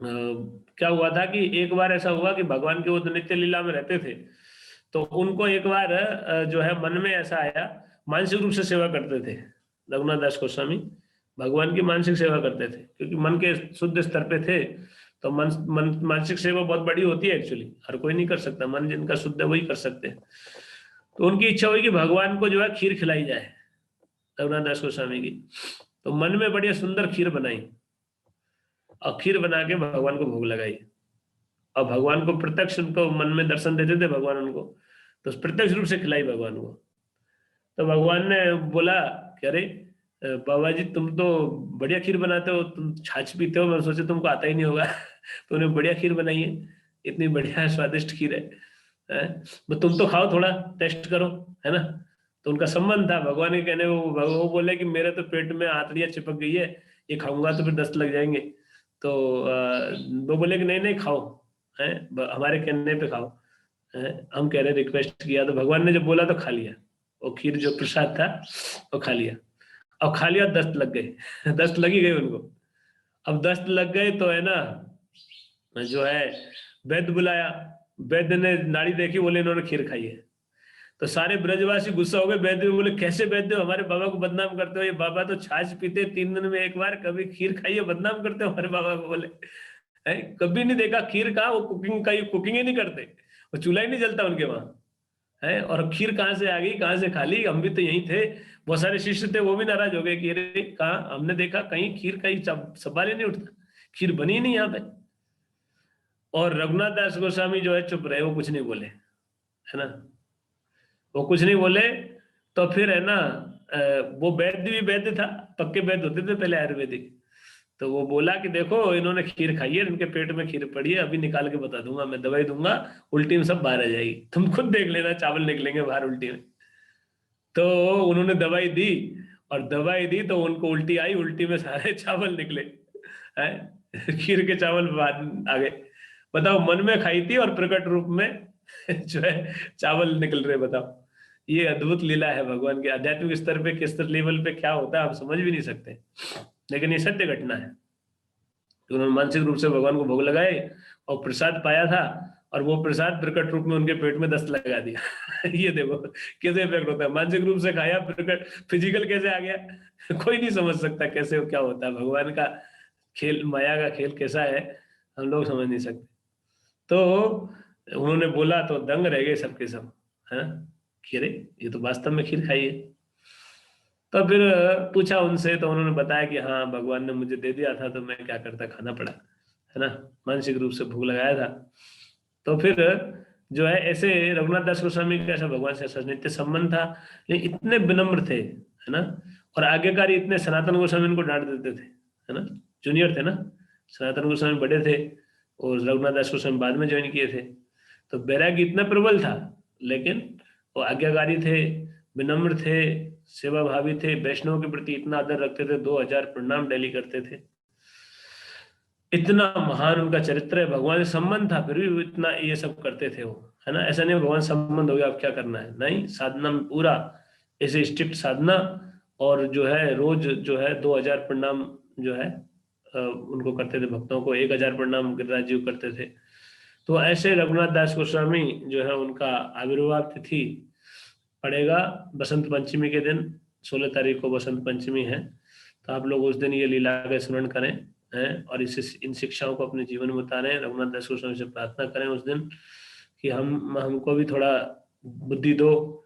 क्या हुआ था कि एक बार ऐसा हुआ कि भगवान के वो तो नित्य लीला में रहते थे, तो उनको एक बार जो है मन में ऐसा आया, मानसिक रूप से सेवा करते थे रघुनाथ दास गोस्वामी, भगवान की मानसिक सेवा करते थे, क्योंकि मन के शुद्ध स्तर पे थे। तो मानसिक सेवा बहुत बड़ी होती है एक्चुअली, हर कोई नहीं कर सकता, मन जिनका शुद्ध है वही कर सकते हैं। तो उनकी इच्छा हुई कि भगवान को जो है खीर खिलाई जाए, रघुनाथ दास गोस्वामी की। तो मन में बढ़िया सुंदर खीर बनाई और खीर बना के भगवान को भोग लगाई, और भगवान को प्रत्यक्ष, उनको मन में दर्शन देते थे भगवान उनको, तो प्रत्यक्ष रूप से खिलाई भगवान को। तो भगवान ने बोला कि अरे बाबा जी तुम तो बढ़िया खीर बनाते हो, तुम छाछ पीते हो, मैं सोचे तुमको आता ही नहीं होगा। तो उन्हें बढ़िया खीर बनाई है, इतनी बढ़िया स्वादिष्ट खीर है? तो तुम तो खाओ, थोड़ा टेस्ट करो, है ना। तो उनका संबंध था, भगवान के कहने वो बोले कि मेरे तो पेट में आंतड़ियां चिपक गई है, ये खाऊंगा तो फिर दस्त लग जाएंगे। तो वो बोले कि नहीं नहीं खाओ, है, हमारे कहने पे खाओ, है? हम कह रहे रिक्वेस्ट किया, तो भगवान ने जब बोला तो खा लिया, वो खीर जो प्रसाद था वो खा लिया। अब खा लिया, दस्त लग गए। दस्त लगी गई उनको। अब दस्त लग गए तो है ना, जो है वैद्य बुलाया, वैद्य ने नाड़ी देखी, बोले इन्होंने खीर खाई है। तो सारे ब्रजवासी गुस्सा हो गए, वैद्य बोले कैसे वैद्य, हमारे बाबा को बदनाम करते हो, ये बाबा तो छाछ पीते 3 दिन में एक बार, कभी खीर खाइए बदनाम करते हो हमारे बाबा को। बोले है, कभी नहीं देखा खीर का, वो कुकिंग का, कुकिंग ही नहीं करते, वो चूल्हा ही नहीं जलता उनके वहां, है। और खीर कहाँ से आ गई, कहाँ से खा ली, हम भी तो यहीं थे। बहुत सारे शिष्य थे, वो भी नाराज हो गए कि अरे कहाँ हमने देखा, कहीं खीर का ही सवाल ही नहीं उठता, खीर बनी ही नहीं यहाँ पे। और रघुनाथ दास गोस्वामी जो है चुप रहे, वो कुछ नहीं बोले, है ना, वो कुछ नहीं बोले। तो फिर है ना वो वैद्य भी वैद्य था, पक्के वैद्य होते थे पहले आयुर्वेदिक। तो वो बोला कि देखो इन्होंने खीर खाई है, इनके पेट में खीर पड़ी है, अभी निकाल के बता दूंगा, मैं दवाई दूंगा, उल्टी में सब बाहर आ जाएगी, तुम खुद देख लेना, चावल निकलेंगे बाहर उल्टी में। तो उन्होंने दवाई दी, और दवाई दी तो उनको उल्टी आई, उल्टी में सारे चावल निकले, हैं, खीर के चावल बाहर आ गए। बताओ, मन में खाई थी और प्रकट रूप में जो है चावल निकल रहे, बताओ। ये अद्भुत लीला है भगवान के, आध्यात्मिक स्तर पे किस लेवल पे क्या होता है आप समझ भी नहीं सकते, लेकिन ये सत्य घटना है। तो उन्होंने मानसिक रूप से भगवान को भोग लगाए और प्रसाद पाया था, और वो प्रसाद प्रकट रूप में उनके पेट में दस्त लगा दिया। ये देखो कैसे इफेक्ट होता है, मानसिक रूप से खाया, प्रकट फिजिकल कैसे आ गया। कोई नहीं समझ सकता कैसे क्या होता है, भगवान का खेल, माया का खेल कैसा है, हम लोग समझ नहीं सकते। तो उन्होंने बोला तो दंग रह गए सबके सब, है खीरे, ये तो वास्तव में खीर खाई है। तो फिर पूछा उनसे तो उन्होंने बताया कि हाँ भगवान ने मुझे दे दिया था तो मैं क्या करता, खाना पड़ा, है ना, मानसिक रूप से भूख लगाया था। तो फिर जो है ऐसे रघुनाथ दास गोस्वामी का ऐसा भगवान से ऐसा नित्य संबंध था, लेकिन इतने विनम्र थे, है ना, और आज्ञाकारी इतने, सनातन गोस्वामी इनको डांट देते थे, है ना, जूनियर थे ना, सनातन गोस्वामी बड़े थे और रघुनाथ दास गोस्वामी बाद में ज्वाइन किए थे। तो बैरागी इतना प्रबल था, लेकिन वो आज्ञाकारी थे, विनम्र थे, सेवा भावी थे, वैष्णव के प्रति इतना आदर रखते थे, 2000 प्रणाम डेली करते थे। इतना महान उनका चरित्र है, भगवान से संबंध था फिर भी वो इतना ये सब करते थे वो, है ना। ऐसा नहीं भगवान से संबंध हो गया अब क्या करना है, नहीं, साधना में पूरा ऐसे स्ट्रिक्ट साधना, और जो है रोज जो है 2000 प्रणाम जो है उनको करते थे, भक्तों को 1000 प्रणाम गिरिराज जी को करते थे। तो ऐसे रघुनाथ दास गोस्वामी जो है उनका आविर्भाव तिथि पड़ेगा बसंत पंचमी के दिन, 16 तारीख को बसंत पंचमी है। तो आप लोग उस दिन ये लीला का स्मरण करें, हैं, और इसे इन शिक्षाओं को अपने जीवन में उतारें। रघुनाथ दास गोस्वामी से प्रार्थना करें उस दिन कि हमको भी थोड़ा बुद्धि दो,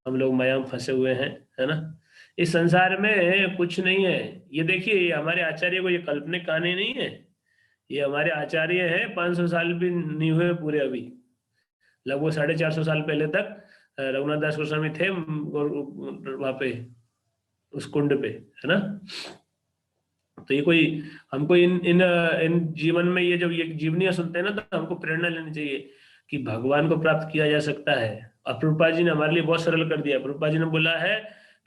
हम लोग माया में फंसे हुए हैं, है ना। इस संसार में कुछ नहीं है, ये देखिए, ये हमारे आचार्य को ये काल्पनिक कहानी नहीं है, ये हमारे आचार्य है, 500 साल भी नहीं हुए पूरे अभी, लगभग 450 साल पहले तक रघुनाथ दास गोस्वामी थे वहां पे, उस कुंड पे, है ना। तो ये कोई, हमको इन इन इन जीवन में ये जब ये जीवनियां सुनते हैं ना, तो हमको प्रेरणा लेनी चाहिए कि भगवान को प्राप्त किया जा सकता है। और प्रभुपाद जी ने हमारे लिए बहुत सरल कर दिया। प्रभुपाद जी ने बोला है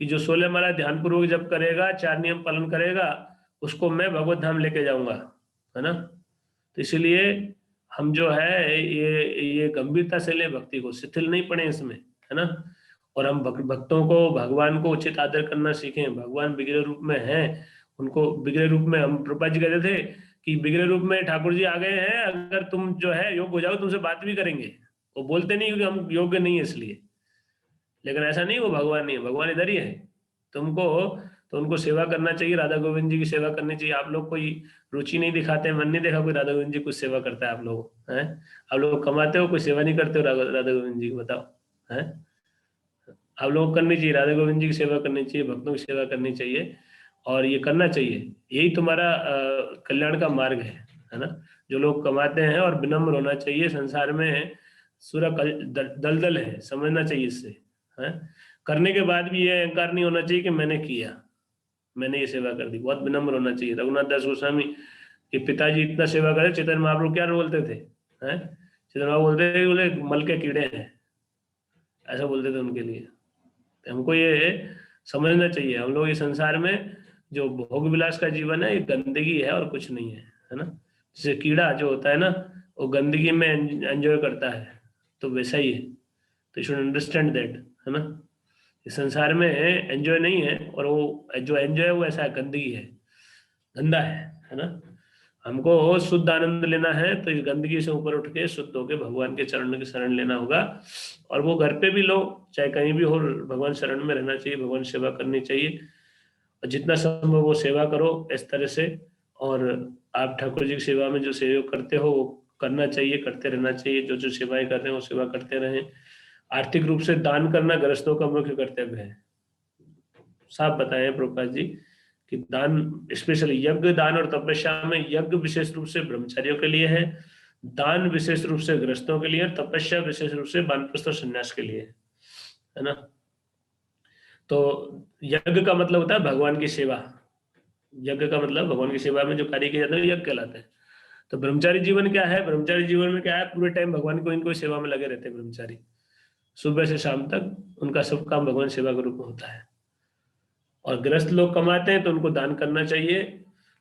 कि जो 16 माला ध्यान पूर्वक जब करेगा, 4 नियम पालन करेगा, उसको मैं भगवत धाम लेके जाऊंगा, है ना। तो इसलिए हम जो है ये गंभीरता से ले, भक्ति को शिथिल नहीं पड़े इसमें, है ना। और हम भक्तों को, भगवान को उचित आदर करना सीखें। भगवान बिगड़े रूप में हैं, उनको बिगड़े रूप में, हम प्रभुपाद जी कहते थे कि बिगड़े रूप में ठाकुर जी आ गए हैं, अगर तुम जो है योग्य हो जाओ तुमसे बात भी करेंगे। वो बोलते नहीं क्योंकि हम योग्य नहीं है इसलिए, लेकिन ऐसा नहीं, वो भगवान नहीं है, भगवान इधर ही है तुमको। तो उनको सेवा करना चाहिए, राधा गोविंद जी की सेवा करनी चाहिए। आप लोग कोई रुचि नहीं दिखाते, मन नहीं देखा कोई राधा गोविंद जी कुछ सेवा करता है आप लोग, हैं, आप लोग कमाते हो, कोई सेवा नहीं करते हो राधा गोविंद जी को, बताओ, हैं। आप लोगों को करनी चाहिए, राधा गोविंद जी की सेवा करनी चाहिए, भक्तों की सेवा करनी चाहिए, और ये करना चाहिए, यही तुम्हारा कल्याण का मार्ग है ना। जो लोग कमाते हैं, और विनम्र होना चाहिए, संसार में सूरा दलदल है, समझना चाहिए इससे, है। करने के बाद भी ये अहंकार नहीं होना चाहिए कि मैंने किया, मैंने ये सेवा कर दी, बहुत विनम्र होना चाहिए। रघुनाथ दास गोस्वामी के पिताजी इतना सेवा करे, चैतन्य महाप्रभु क्या बोलते थे, हैं, चैतन्य महाप्रभु बोलते थे, बोले मल के कीड़े हैं, ऐसा बोलते थे उनके लिए। हमको ये समझना चाहिए, हम लोग इस संसार में जो भोग विलास का जीवन है, ये गंदगी है और कुछ नहीं है ना। जैसे कीड़ा जो होता है ना, वो गंदगी में एंजॉय करता है, तो वैसा ही है। तो यू शुड अंडरस्टैंड दैट, है ना। इस संसार में एंजॉय नहीं है, और वो जो एंजॉय है वो ऐसा है, गंदगी है, गंदा है ना। हमको शुद्ध आनंद लेना है, तो इस गंदगी से ऊपर उठ के शुद्ध होके भगवान के चरण की शरण लेना होगा। और वो घर पे भी लो, चाहे कहीं भी हो, भगवान शरण में रहना चाहिए, भगवान सेवा करनी चाहिए, और जितना संभव वो सेवा करो इस तरह से। और आप ठाकुर जी की सेवा में जो सहयोग करते हो वो करना चाहिए, करते रहना चाहिए, जो जो सेवाएं कर रहे हैं वो सेवा करते रहें। आर्थिक रूप से दान करना गृहस्थों का मुख्य कर्तव्य है, साफ बताएं प्रभुपाद जी कि दान, स्पेशली यज्ञ दान और तपस्या में, यज्ञ विशेष रूप से ब्रह्मचारियों के लिए है, दान विशेष रूप से गृहस्थों के लिए, और तपस्या विशेष रूप से वानप्रस्थ और संन्यास के लिए है ना। तो यज्ञ का मतलब होता है भगवान की सेवा, यज्ञ का मतलब भगवान की सेवा में जो कार्य किए जाते हैं यज्ञ कहलाते हैं। तो ब्रह्मचारी जीवन क्या है, ब्रह्मचारी जीवन में क्या है, पूरे टाइम भगवान को इनको सेवा में लगे रहते हैं ब्रह्मचारी, सुबह से शाम तक उनका सब काम भगवान सेवा के रूप में होता है। और गृहस्थ लोग कमाते हैं तो उनको दान करना चाहिए,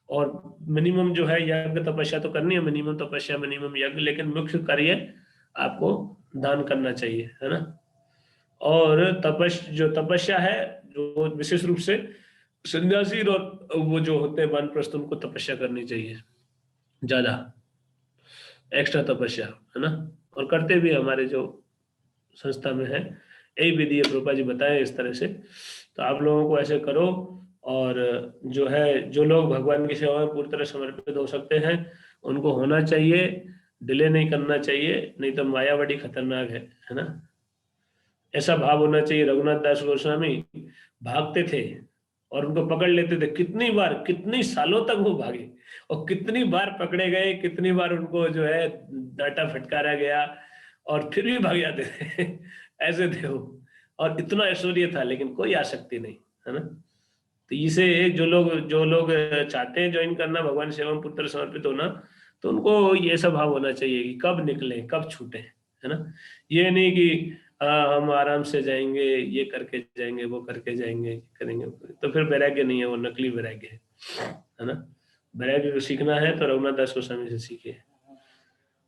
और मिनिमम जो है यज्ञ तपस्या तो करनी है, मिनिमम तपस्या मिनिमम यज्ञ, लेकिन मुख्य कार्य आपको दान करना चाहिए, है ना। और जो तपस्या है, जो विशेष रूप से सन्यासी और वो जो होते हैं वानप्रस्थ, उनको तपस्या करनी चाहिए ज्यादा, एक्स्ट्रा तपस्या, है ना। और करते भी हमारे जो संस्था में है, यही विधि है, प्रभुपाद जी बताए इस तरह से। तो आप लोगों को ऐसे करो, और जो है जो लोग भगवान की सेवा में पूरी तरह समर्पित हो सकते हैं उनको होना चाहिए, डिले नहीं करना चाहिए, नहीं तो माया बड़ी खतरनाक है ना। ऐसा भाव होना चाहिए। रघुनाथ दास गोस्वामी भागते थे और उनको पकड़ लेते थे, कितनी बार, कितनी सालों तक वो भागे, और कितनी बार पकड़े गए, कितनी बार उनको जो है डांटा फटकारा गया, और फिर भी भाग जाते थे। ऐसे थे वो, और इतना ऐश्वर्य था लेकिन कोई आसक्ति नहीं, है ना। तो इसे जो लोग चाहते हैं ज्वाइन करना, भगवान सेवा में पुत्र समर्पित होना, तो उनको ये सब भाव होना चाहिए कि कब निकले कब छूटे, है ना। ये नहीं कि हम आराम से जाएंगे, ये करके जाएंगे, वो करके जाएंगे, करेंगे, तो फिर वैराग्य नहीं है, वो नकली वैराग्य है ना। वैराग्य को सीखना है तो रघुनाथ दास गोस्वामी से सीखे।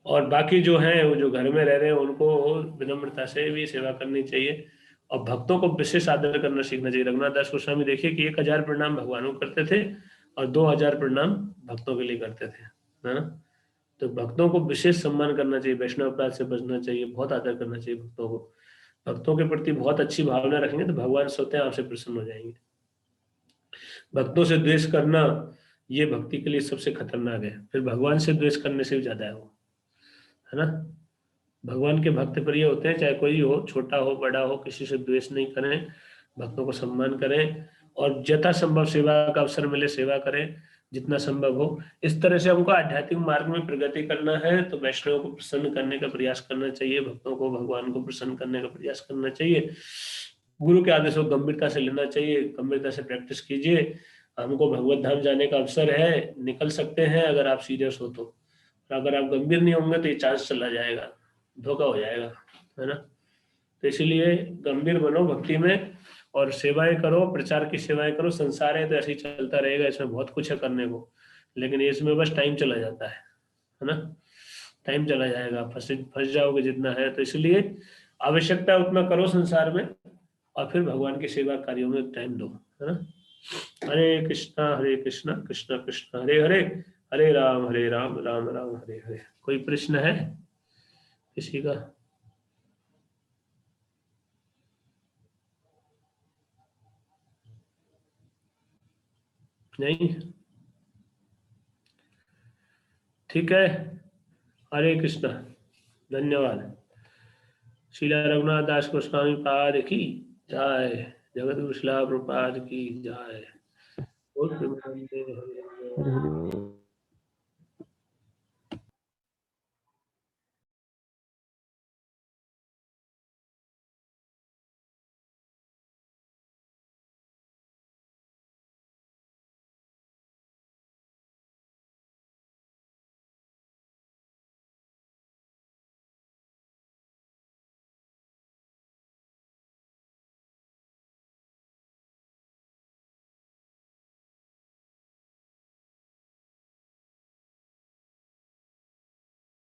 और बाकी जो है वो जो घर में रह रहे हैं उनको विनम्रता से भी सेवा करनी चाहिए, और भक्तों को विशेष आदर करना सीखना चाहिए। रघुनाथ दास गोस्वामी देखिए कि 1000 प्रणाम भगवान को करते थे और 2000 प्रणाम भक्तों के लिए करते थे, है ना। तो भक्तों को विशेष सम्मान करना चाहिए, वैष्णव अपराध से बचना चाहिए, बहुत आदर करना चाहिए भक्तों को। भक्तों के प्रति बहुत अच्छी भावना रखेंगे तो भगवान स्वतः आपसे प्रसन्न हो जाएंगे। भक्तों से द्वेष करना ये भक्ति के लिए सबसे खतरनाक है, फिर भगवान से द्वेष करने से भी ज्यादा है वो, है ना। भगवान के भक्त प्रिय होते हैं, चाहे कोई हो, छोटा हो बड़ा हो, किसी से द्वेष नहीं करें, भक्तों को सम्मान करें, और यथा संभव सेवा का अवसर मिले सेवा करें जितना संभव हो। इस तरह से हमको आध्यात्मिक मार्ग में प्रगति करना है तो वैष्णव को प्रसन्न करने का प्रयास करना चाहिए, भक्तों को भगवान को प्रसन्न करने का प्रयास करना चाहिए। गुरु के आदेश को गंभीरता से लेना चाहिए, गंभीरता से प्रैक्टिस कीजिए। हमको भगवत धाम जाने का अवसर है, निकल सकते हैं अगर आप सीरियस हो तो। अगर आप गंभीर नहीं होंगे तो ये चांस चला जाएगा, धोखा हो जाएगा, है ना। तो इसीलिए गंभीर बनो भक्ति में, और सेवाएं करो, प्रचार की सेवाएं करो। संसार है तो ऐसे ही चलता रहेगा, इसमें बहुत कुछ है करने को, लेकिन इसमें बस टाइम चला जाता है ना। टाइम चला जाएगा, फंस फंस जाओगे जितना है। तो इसलिए आवश्यकता उतना करो संसार में, और फिर भगवान की सेवा कार्यों में टाइम दो, है ना। हरे कृष्णा कृष्णा कृष्णा हरे हरे, हरे राम राम राम हरे हरे। कोई प्रश्न है किसी का? नहीं, ठीक है। हरे कृष्णा, धन्यवाद। श्रीला रघुनाथ दास गोस्वामी पाद की जय, जगत गुरु श्रीला प्रभुपाद की जय। बहुत प्रेमानंदे हरे।